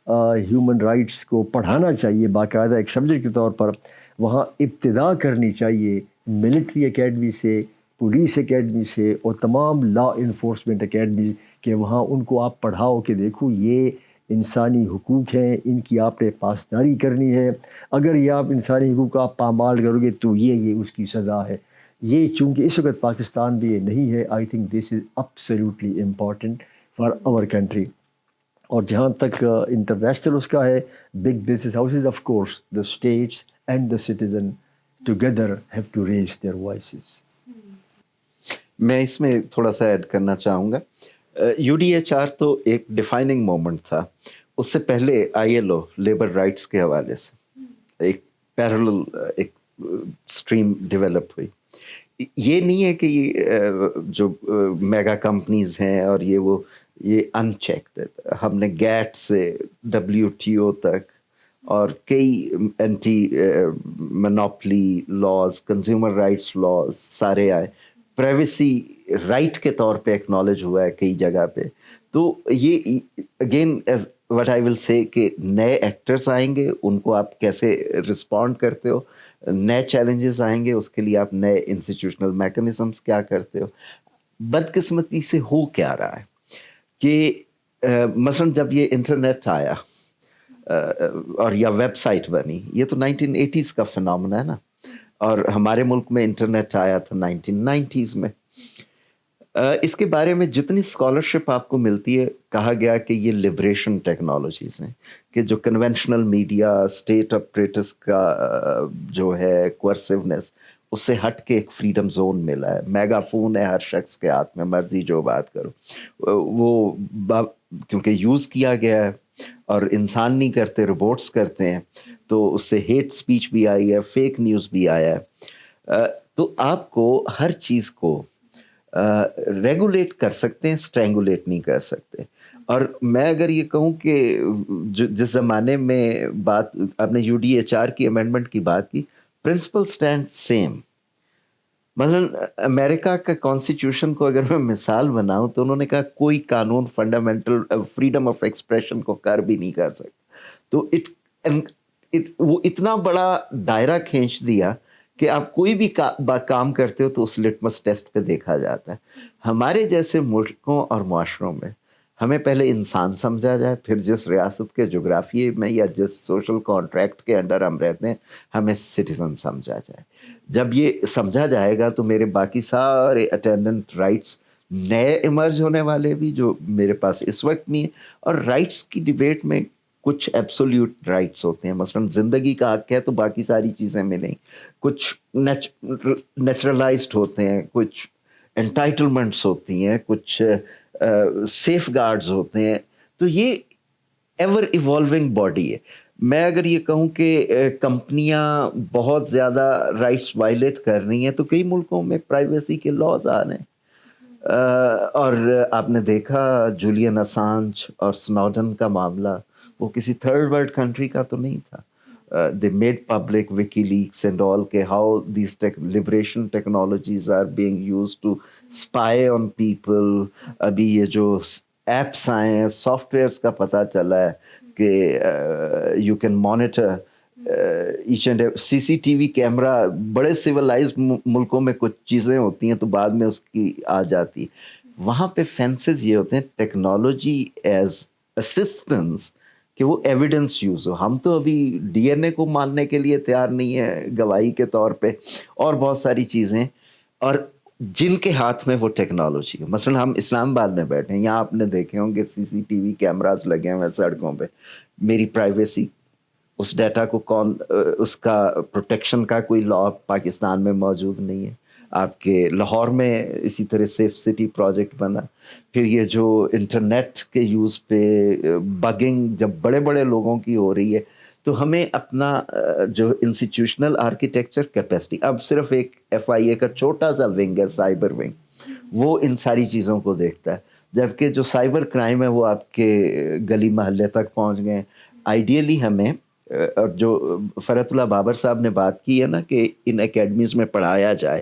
ہیومن رائٹس کو پڑھانا چاہیے باقاعدہ ایک سبجیکٹ کے طور پر، وہاں ابتدا کرنی چاہیے ملٹری اکیڈمی سے، پولیس اکیڈمی سے اور تمام لا انفورسمنٹ اکیڈمیز، کہ وہاں ان کو آپ پڑھاؤ کہ دیکھو یہ انسانی حقوق ہیں، ان کی آپ نے پاسداری کرنی ہے. اگر یہ آپ انسانی حقوق کا آپ پامال کرو گے تو یہ اس کی سزا ہے. یہ چونکہ اس وقت پاکستان بھی یہ نہیں ہے، I think this is absolutely important for our country. اور جہاں تک انٹرنیشنل اس کا ہے، big business houses, of course the states and the citizen together have to raise their voices. میں اس میں تھوڑا سا ایڈ کرنا چاہوں گا. UDHR تو ایک ڈیفائننگ مومنٹ تھا. اس سے پہلے ILO لیبر رائٹس کے حوالے سے ایک پیرلل ایک اسٹریم ڈیولپ ہوئی. یہ نہیں ہے کہ یہ جو میگا کمپنیز ہیں اور یہ ان چیکڈ. ہم نے گیٹ سے WTO تک اور کئی anti monopoly laws, consumer rights laws سارے آئے. پرائیویسی رائٹ کے طور پہ ایکنالج ہوا ہے کئی جگہ پہ. تو یہ اگین ایز وٹ آئی ول سے کہ نئے ایکٹرز آئیں گے، ان کو آپ کیسے رسپونڈ کرتے ہو. نئے چیلنجز آئیں گے، اس کے لیے آپ نئے انسٹیٹیوشنل میکانزمس کیا کرتے ہو. بدقسمتی سے ہو کیا رہا ہے کہ مثلاً جب یہ انٹرنیٹ آیا اور یا ویب سائٹ بنی، یہ تو 1980s کا فنامنا ہے نا، اور ہمارے ملک میں انٹرنیٹ آیا تھا 1990s میں. اس کے بارے میں جتنی اسکالرشپ آپ کو ملتی ہے، کہا گیا کہ یہ لبریشن ٹیکنالوجیز ہیں، کہ جو کنونشنل میڈیا، اسٹیٹ اپریٹس کا جو ہے کوئرسونیس، اس سے ہٹ کے ایک فریڈم زون ملا ہے. میگا فون ہے ہر شخص کے ہاتھ میں، مرضی جو بات کرو. وہ کیونکہ یوز کیا گیا ہے اور انسان نہیں کرتے، روبوٹس کرتے ہیں، تو اس سے ہیٹ سپیچ بھی آئی ہے، فیک نیوز بھی آیا ہے. تو آپ کو ہر چیز کو ریگولیٹ کر سکتے ہیں, اسٹرینگولیٹ نہیں کر سکتے. اور میں اگر یہ کہوں کہ جس زمانے میں بات آپ نے UDHR کی امینڈمنٹ کی بات کی, پرنسپل اسٹینڈ سیم. مثلاً امریکہ کا کانسٹیٹیوشن کو اگر میں مثال بناؤں تو انہوں نے کہا کوئی قانون فنڈامنٹل فریڈم آف ایکسپریشن کو کر بھی نہیں کر سکتا. تو وہ اتنا بڑا دائرہ کھینچ دیا کہ آپ کوئی بھی کام کرتے ہو تو اس لٹمس ٹیسٹ پہ دیکھا جاتا ہے. ہمارے جیسے ملکوں اور معاشروں میں ہمیں پہلے انسان سمجھا جائے, پھر جس ریاست کے جغرافیے میں یا جس سوشل کانٹریکٹ کے انڈر ہم رہتے ہیں ہمیں سٹیزن سمجھا جائے. جب یہ سمجھا جائے گا تو میرے باقی سارے اٹینڈنٹ رائٹس نئے ایمرج ہونے والے بھی جو میرے پاس اس وقت نہیں ہیں. اور رائٹس کی ڈیبیٹ میں کچھ ایبسولیوٹ رائٹس ہوتے ہیں, مثلاً زندگی کا حق ہے تو باقی ساری چیزیں ملیں. کچھ نیچرلائزڈ ہوتے ہیں, کچھ انٹائٹلمنٹس ہوتی ہیں, کچھ سیف گارڈز ہوتے ہیں. تو یہ ایور ایوالونگ باڈی ہے. میں اگر یہ کہوں کہ کمپنیاں بہت زیادہ رائٹس وائلیٹ کر رہی ہیں تو کئی ملکوں میں پرائیویسی کے لاز آ رہے ہیں. اور آپ نے دیکھا جولین اسانج اور سنوڈن کا معاملہ, وہ کسی تھرڈ ورلڈ کنٹری کا تو نہیں تھا. They made public WikiLeaks and all کہ how these liberation technologies are being used to spy on people. ابھی یہ جو ایپس آئے ہیں, سافٹ ویئرس کا پتہ چلا ہے کہ you can monitor each and every CCTV camera. بڑے سویلائزڈ ملکوں میں کچھ چیزیں ہوتی ہیں تو بعد میں اس کی آ جاتی. وہاں پہ فینسز یہ ہوتے ہیں ٹیکنالوجی ایز اسسٹنس کہ وہ ایویڈنس یوز ہو. ہم تو ابھی DNA کو ماننے کے لیے تیار نہیں ہے گواہی کے طور پہ, اور بہت ساری چیزیں. اور جن کے ہاتھ میں وہ ٹیکنالوجی ہے, مثلا ہم اسلام آباد میں بیٹھے ہیں, یہاں آپ نے دیکھے ہوں گے CCTV کیمراز لگے ہوئے سڑکوں پہ. میری پرائیویسی, اس ڈیٹا کو کون, اس کا پروٹیکشن کا کوئی لا پاکستان میں موجود نہیں ہے. آپ کے لاہور میں اسی طرح سیف سٹی پروجیکٹ بنا. پھر یہ جو انٹرنیٹ کے یوز پہ بگنگ جب بڑے بڑے لوگوں کی ہو رہی ہے تو ہمیں اپنا جو انسٹیٹیوشنل آرکیٹیکچر کیپیسٹی, اب صرف ایک FIA کا چھوٹا سا ونگ ہے, سائبر ونگ, وہ ان ساری چیزوں کو دیکھتا ہے. جبکہ جو سائبر کرائم ہے وہ آپ کے گلی محلے تک پہنچ گئے ہیں. آئیڈیلی ہمیں, اور جو فرحت اللہ بابر صاحب نے بات کی ہے نا کہ ان اکیڈمیز میں پڑھایا جائے,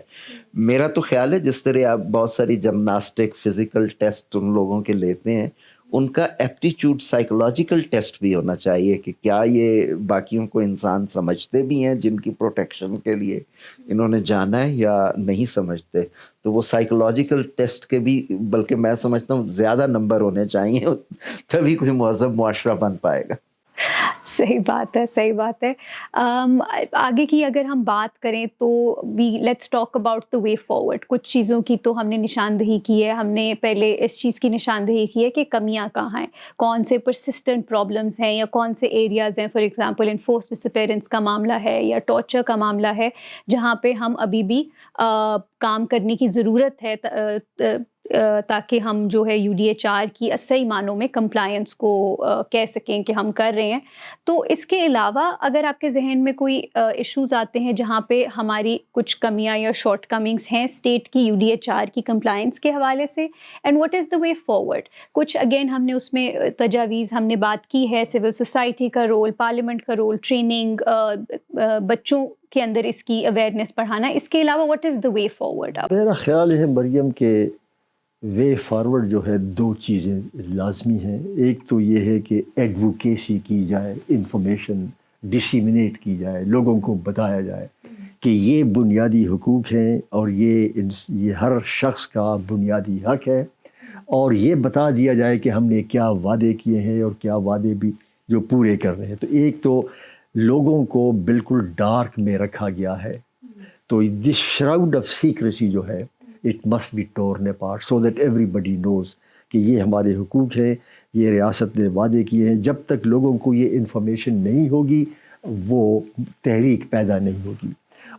میرا تو خیال ہے جس طرح آپ بہت ساری جمناسٹک فزیکل ٹیسٹ ان لوگوں کے لیتے ہیں, ان کا ایپٹیچیوڈ سائیکولوجیکل ٹیسٹ بھی ہونا چاہیے کہ کیا یہ باقیوں کو انسان سمجھتے بھی ہیں جن کی پروٹیکشن کے لیے انہوں نے جانا ہے یا نہیں سمجھتے. تو وہ سائیکولوجیکل ٹیسٹ کے بھی, بلکہ میں سمجھتا ہوں زیادہ نمبر ہونے چاہیے, تبھی کوئی مہذب معاشرہ بن پائے گا. صحیح بات ہے, صحیح بات ہے. آگے کی اگر ہم بات کریں تو let's talk about the way forward. کچھ چیزوں کی تو ہم نے نشاندہی کی ہے. ہم نے پہلے اس چیز کی نشاندہی کی ہے کہ کمیاں کہاں ہیں, کون سے پرسسٹنٹ پرابلمس ہیں یا کون سے ایریاز ہیں. For example enforce disappearance کا معاملہ ہے یا ٹارچر کا معاملہ ہے, جہاں پہ ہم ابھی بھی کام کرنے کی ضرورت ہے تاکہ ہم جو ہے UDHR کی صحیح معنوں میں کمپلائنس کو کہہ سکیں کہ ہم کر رہے ہیں. تو اس کے علاوہ اگر آپ کے ذہن میں کوئی ایشوز آتے ہیں جہاں پہ ہماری کچھ کمیاں یا شارٹ کمنگس ہیں اسٹیٹ کی UDHR کی کمپلائنس کے حوالے سے, and what is the way forward. کچھ اگین ہم نے اس میں تجاویز ہم نے بات کی ہے, سول سوسائٹی کا رول, پارلیمنٹ کا رول, ٹریننگ, بچوں کے اندر اس کی اویئرنیس بڑھانا. اس کے علاوہ what is the way forward? میرا خیال ہے مریم کہ وے فارورڈ جو ہے دو چیزیں لازمی ہیں. ایک تو یہ ہے کہ ایڈوکیسی کی جائے, انفارمیشن ڈسیمنیٹ کی جائے, لوگوں کو بتایا جائے کہ یہ بنیادی حقوق ہیں اور یہ ہر شخص کا بنیادی حق ہے, اور یہ بتا دیا جائے کہ ہم نے کیا وعدے کیے ہیں اور کیا وعدے بھی جو پورے کر رہے ہیں. تو ایک تو لوگوں کو بالکل ڈارک میں رکھا گیا ہے, تو دس شراؤڈ آف سیکریسی جو ہے it must be torn apart so that everybody knows کہ یہ ہمارے حقوق ہیں, یہ ریاست نے وعدے کیے ہیں. جب تک لوگوں کو یہ انفارمیشن نہیں ہوگی وہ تحریک پیدا نہیں ہوگی.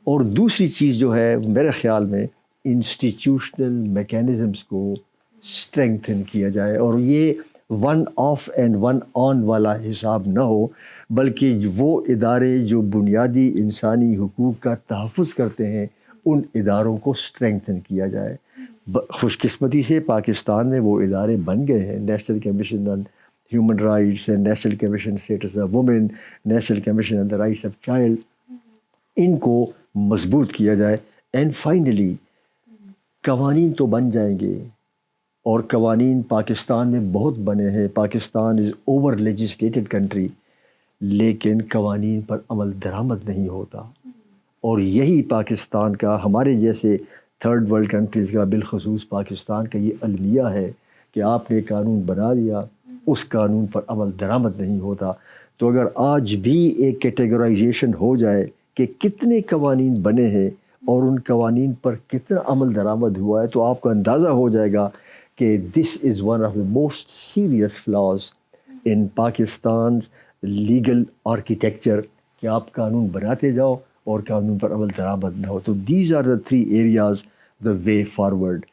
اور دوسری چیز جو ہے میرے خیال میں انسٹیٹیوشنل میکینزمز کو اسٹرینگتھن کیا جائے, اور یہ one of and one on والا حساب نہ ہو, بلکہ وہ ادارے جو بنیادی انسانی حقوق کا تحفظ کرتے ہیں ان اداروں کو اسٹرینگتھن کیا جائے. خوش قسمتی سے پاکستان میں وہ ادارے بن گئے ہیں, national commission on human rights ہے, national commission status of women, national commission on the rights of child. ان کو مضبوط کیا جائے. اینڈ فائنلی قوانین تو بن جائیں گے, اور قوانین پاکستان میں بہت بنے ہیں. پاکستان از اوور لیجسلیٹڈ کنٹری, لیکن قوانین پر عمل درآمد نہیں ہوتا. اور یہی پاکستان کا, ہمارے جیسے تھرڈ ورلڈ کنٹریز کا, بالخصوص پاکستان کا یہ المیہ ہے کہ آپ نے قانون بنا دیا, اس قانون پر عمل درآمد نہیں ہوتا. تو اگر آج بھی ایک کیٹیگرائزیشن ہو جائے کہ کتنے قوانین بنے ہیں اور ان قوانین پر کتنا عمل درآمد ہوا ہے, تو آپ کو اندازہ ہو جائے گا کہ this is one of the most serious flaws in Pakistan's legal architecture, کہ آپ قانون بناتے جاؤ اور قانون پر عمل درآمد نہ ہو. تو these are the 3 areas the way forward: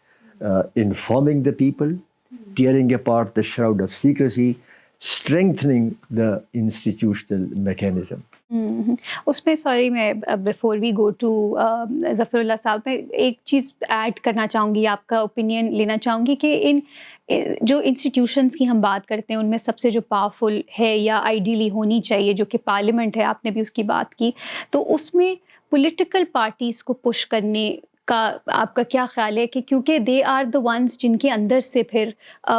informing the people, tearing apart the shroud of secrecy, strengthening the institutional mechanism. اس میں سوری میں بیفور وی گو ٹو ظفر اللہ صاحب, میں ایک چیز ایڈ کرنا چاہوں گی, آپ کا اوپینین لینا چاہوں گی کہ ان جو انسٹیٹیوشنس کی ہم بات کرتے ہیں ان میں سب سے جو پاورفل ہے یا آئیڈیلی ہونی چاہیے جو کہ پارلیمنٹ ہے, آپ نے بھی اس کی بات کی, تو اس میں پولیٹیکل پارٹیز کو پش کرنے کا آپ کا کیا خیال ہے؟ کہ کیونکہ دے آر دا ونس جن کے اندر سے پھر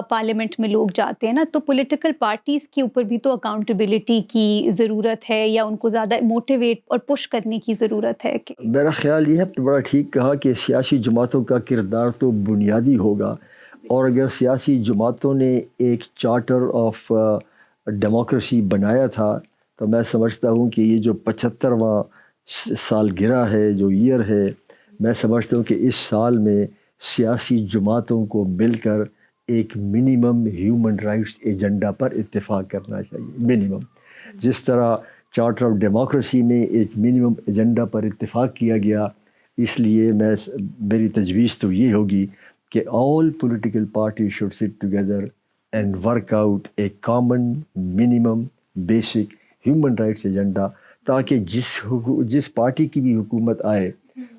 پارلیمنٹ میں لوگ جاتے ہیں نا, تو پولیٹیکل پارٹیز کے اوپر بھی تو اکاؤنٹیبلٹی کی ضرورت ہے, یا ان کو زیادہ موٹیویٹ اور پش کرنے کی ضرورت ہے. کہ میرا خیال یہ ہے, بڑا ٹھیک کہا, کہ سیاسی جماعتوں کا کردار تو بنیادی ہوگا. اور اگر سیاسی جماعتوں نے ایک چارٹر آف ڈیموکریسی بنایا تھا, تو میں سمجھتا ہوں کہ یہ جو 75واں سالگرہ ہے, جو ایئر ہے, میں سمجھتا ہوں کہ اس سال میں سیاسی جماعتوں کو مل کر ایک منیمم ہیومن رائٹس ایجنڈا پر اتفاق کرنا چاہیے. منیمم, جس طرح چارٹر آف ڈیموکریسی میں ایک منیمم ایجنڈا پر اتفاق کیا گیا, اس لیے میری تجویز تو یہ ہوگی کہ all political party should sit together and work out a common minimum basic human rights agenda, تاکہ جس پارٹی کی بھی حکومت آئے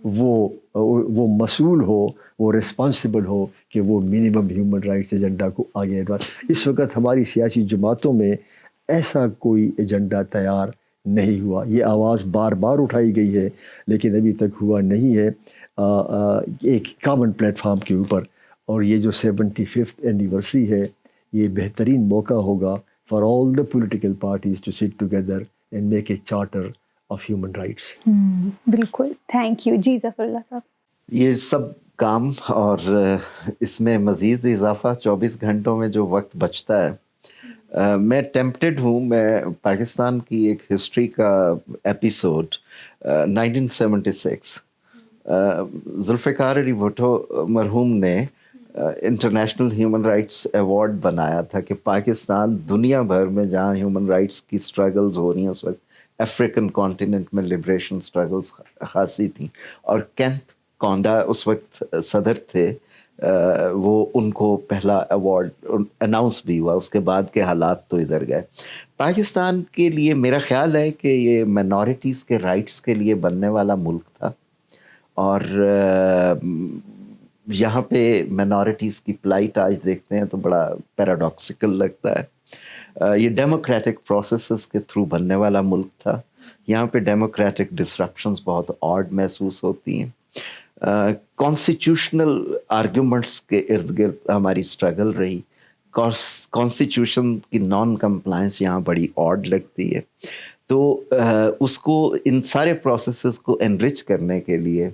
وہ مسئول ہو, وہ رسپانسبل ہو کہ وہ منیمم ہیومن رائٹس ایجنڈا کو آگے بڑھائے. اس وقت ہماری سیاسی جماعتوں میں ایسا کوئی ایجنڈا تیار نہیں ہوا. یہ آواز بار بار اٹھائی گئی ہے, لیکن ابھی تک ہوا نہیں ہے ایک کامن پلیٹ فارم کے اوپر. اور یہ جو 75th اینیورسری ہے, یہ بہترین موقع ہوگا for all the political parties to sit together and make a charter of human rights. بالکل, تھینک یو. جی ظفر اللہ صاحب. یہ سب کام اور اس میں مزید اضافہ 24 گھنٹوں میں جو وقت بچتا ہے, میں ٹیمپٹڈ ہوں. میں پاکستان کی ایک ہسٹری کا ایپیسوڈ 1976 ذوالفقار علی بھٹو مرحوم نے انٹرنیشنل ہیومن رائٹس ایوارڈ بنایا تھا کہ پاکستان دنیا بھر میں جہاں ہیومن رائٹس کی سٹرگلز ہو رہی ہیں, اس وقت افریقن کانٹیننٹ میں لبریشن سٹرگلز خاصی تھیں, اور کینتھ کونڈا اس وقت صدر تھے, وہ ان کو پہلا ایوارڈ اناؤنس بھی ہوا. اس کے بعد کے حالات تو ادھر گئے. پاکستان کے لیے میرا خیال ہے کہ یہ مائنورٹیز کے رائٹس کے لیے بننے والا ملک تھا, اور یہاں پہ مائنورٹیز کی پلائٹ آج دیکھتے ہیں تو بڑا پیراڈاکسیکل لگتا ہے. یہ ڈیموکریٹک پروسیسز کے تھرو بننے والا ملک تھا. یہاں پہ ڈیموکریٹک ڈسرپشنز بہت آڈ محسوس ہوتی ہیں. کانسٹیٹیوشنل آرگیومنٹس کے ارد گرد ہماری اسٹرگل رہی. کانسٹیٹیوشن کی نان کمپلائنس یہاں بڑی آڈ لگتی ہے. تو اس کو ان سارے پروسیسز کو انرچ کرنے کے لیے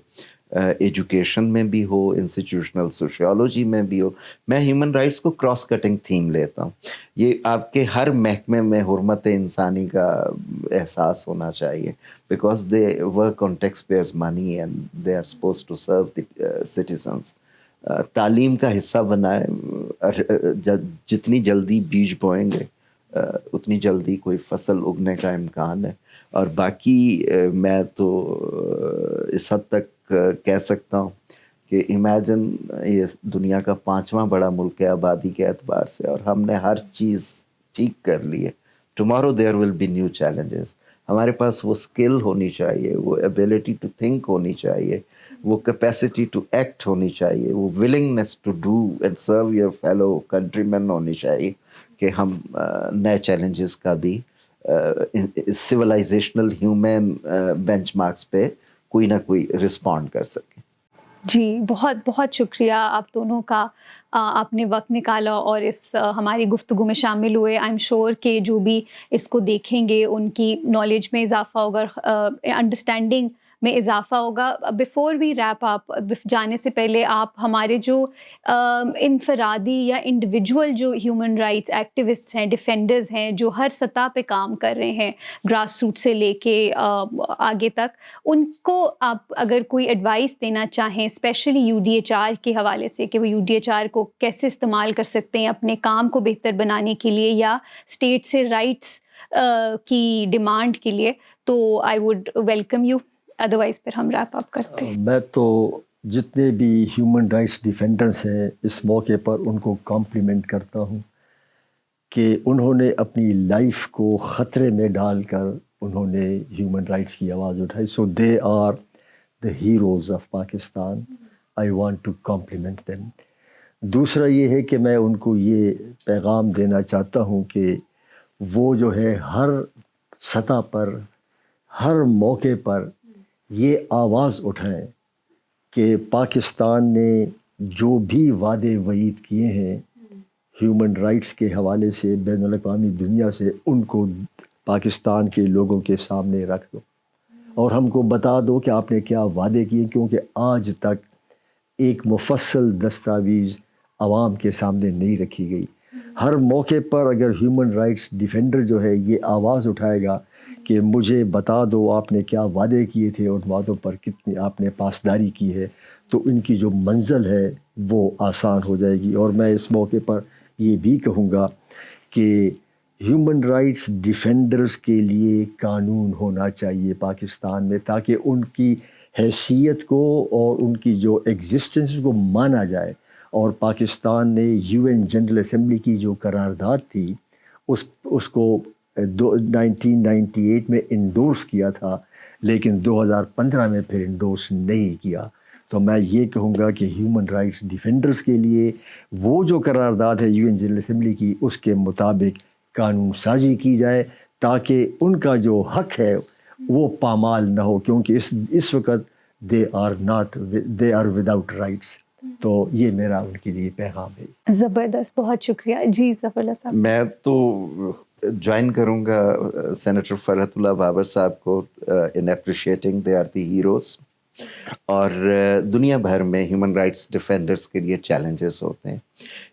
ایجوکیشن میں بھی ہو, انسٹیٹیوشنل سوشیالوجی میں بھی ہو, میں ہیومن رائٹس کو کراس کٹنگ تھیم لیتا ہوں. یہ آپ کے ہر محکمے میں حرمت انسانی کا احساس ہونا چاہیے, because they work on taxpayers money and they are suppose to serve the citizens. تعلیم کا حصہ بنائے, جتنی جلدی بیج بوئیں گے اتنی جلدی کوئی فصل اگنے کا امکان ہے. اور باقی میں تو اس حد تک کہہ سکتا ہوں کہ امیجن یہ دنیا کا 5واں بڑا ملک ہے آبادی کے اعتبار سے, اور ہم نے ہر چیز ٹھیک کر لی ہے. Tomorrow there will be new challenges. ہمارے پاس وہ اسکل ہونی چاہیے, وہ ایبلٹی ٹو تھنک ہونی چاہیے, وہ کیپیسٹی ٹو ایکٹ ہونی چاہیے, وہ willingness to do and serve your fellow countryman ہونی چاہیے کہ ہم نئے چیلنجز کا بھی سویلائزیشنل ہیومن بینچ مارکس پہ کوئی نہ کوئی رسپونڈ کر سکیں. جی بہت بہت شکریہ آپ دونوں کا, آپ نے وقت نکالا اور اس ہماری گفتگو میں شامل ہوئے. آئی ایم شیور کہ جو بھی اس کو دیکھیں گے ان کی نالج میں اضافہ ہوگا, انڈرسٹینڈنگ میں اضافہ ہوگا. بیفور وی ریپ اپ, جانے سے پہلے آپ ہمارے جو انفرادی یا انڈیویجول جو ہیومن رائٹس ایکٹیوسٹ ہیں, ڈیفینڈرز ہیں, جو ہر سطح پہ کام کر رہے ہیں گراس روٹ سے لے کے آگے تک, ان کو آپ اگر کوئی ایڈوائس دینا چاہیں اسپیشلی UDHR کے حوالے سے کہ وہ UDHR کو کیسے استعمال کر سکتے ہیں اپنے کام کو بہتر بنانے کے لیے یا اسٹیٹ سے رائٹس کی ڈیمانڈ کے لیے, تو I would welcome you. Otherwise پھر ہم ریپ اپ کرتے ہیں. میں تو جتنے بھی ہیومن رائٹس ڈیفینڈرز ہیں اس موقع پر ان کو کمپلیمنٹ کرتا ہوں کہ انہوں نے اپنی لائف کو خطرے میں ڈال کر انہوں نے ہیومن رائٹس کی آواز اٹھائی. So they are the heroes of Pakistan. I want to compliment them. دوسرا یہ ہے کہ میں ان کو یہ پیغام دینا چاہتا ہوں کہ وہ جو ہے ہر سطح پر ہر موقع پر یہ آواز اٹھائیں کہ پاکستان نے جو بھی وعدے وعید کیے ہیں ہیومن رائٹس کے حوالے سے بین الاقوامی دنیا سے, ان کو پاکستان کے لوگوں کے سامنے رکھ دو اور ہم کو بتا دو کہ آپ نے کیا وعدے کیے, کیونکہ آج تک ایک مفصل دستاویز عوام کے سامنے نہیں رکھی گئی. ہر موقع پر اگر ہیومن رائٹس ڈیفینڈر جو ہے یہ آواز اٹھائے گا کہ مجھے بتا دو آپ نے کیا وعدے کیے تھے اور وعدوں پر کتنی آپ نے پاسداری کی ہے, تو ان کی جو منزل ہے وہ آسان ہو جائے گی. اور میں اس موقع پر یہ بھی کہوں گا کہ ہیومن رائٹس ڈیفینڈرز کے لیے قانون ہونا چاہیے پاکستان میں, تاکہ ان کی حیثیت کو اور ان کی جو ایگزسٹنس کو مانا جائے. اور پاکستان نے UN جنرل اسمبلی کی جو قرارداد تھی اس کو 1998 میں انڈورس کیا تھا, لیکن 2015 میں پھر انڈورس نہیں کیا. تو میں یہ کہوں گا کہ ہیومن رائٹس ڈیفینڈرز کے لیے وہ جو قرارداد ہے UN جنرل اسمبلی کی اس کے مطابق قانون سازی کی جائے تاکہ ان کا جو حق ہے وہ پامال نہ ہو, کیونکہ اس وقت دے آر وداؤٹ رائٹس. تو یہ میرا ان کے لیے پیغام ہے. زبردست, بہت شکریہ. جی ظفر اللہ صاحب. میں تو جوائن کروں گا سینیٹر فرحت اللہ بابر صاحب کو in appreciating they are the heroes. اور دنیا بھر میں ہیومن رائٹس ڈیفینڈرز کے لیے چیلنجز ہوتے ہیں,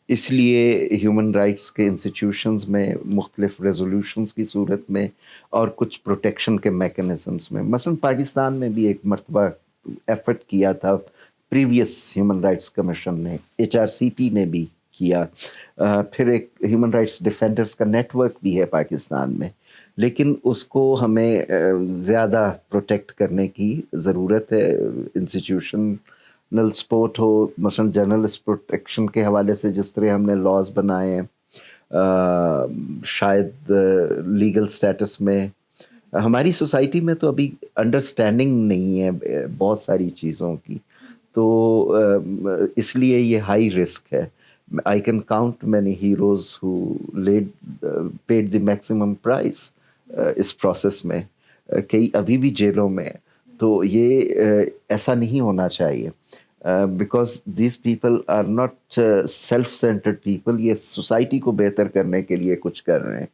اس لیے ہیومن رائٹس کے انسٹیٹیوشنز میں مختلف ریزولوشنز کی صورت میں اور کچھ پروٹیکشن کے میکنزمز میں, مثلا پاکستان میں بھی ایک مرتبہ ایفرٹ کیا تھا پریویس ہیومن رائٹس کمیشن نے, HRCP نے بھی کیا, پھر ایک ہیومن رائٹس ڈیفینڈرز کا نیٹ ورک بھی ہے پاکستان میں, لیکن اس کو ہمیں زیادہ پروٹیکٹ کرنے کی ضرورت ہے. انسٹیٹیوشنل سپورٹ ہو, مثلا جرنلسٹ پروٹیکشن کے حوالے سے جس طرح ہم نے لاز بنائے ہیں, شاید لیگل سٹیٹس میں ہماری سوسائٹی میں تو ابھی انڈرسٹینڈنگ نہیں ہے بہت ساری چیزوں کی, تو اس لیے یہ ہائی رسک ہے. I can count many heroes who paid the maximum price اس پروسیس میں, کئی ابھی بھی جیلوں میں. تو یہ ایسا نہیں ہونا چاہیے, because these people are not self centred people, یہ سوسائٹی کو بہتر کرنے کے لیے کچھ کر رہے ہیں.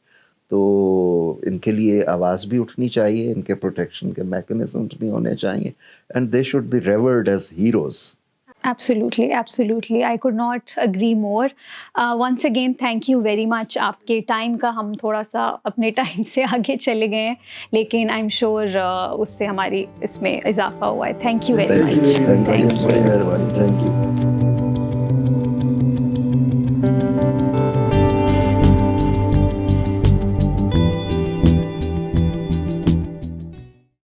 تو ان کے لیے آواز بھی اٹھنی چاہیے, ان کے پروٹیکشن کے میکنزمز بھی ہونے چاہیے, and they should be revered as heroes. Absolutely, absolutely. I could not agree more. Once again, thank you very much. آپ کے ٹائم کا ہم تھوڑا سا اپنے ٹائم سے آگے چلے گئے ہیں, لیکن I'm sure اس سے ہماری اس میں اضافہ ہوا ہے. Thank you very much. Thank you. Thank you.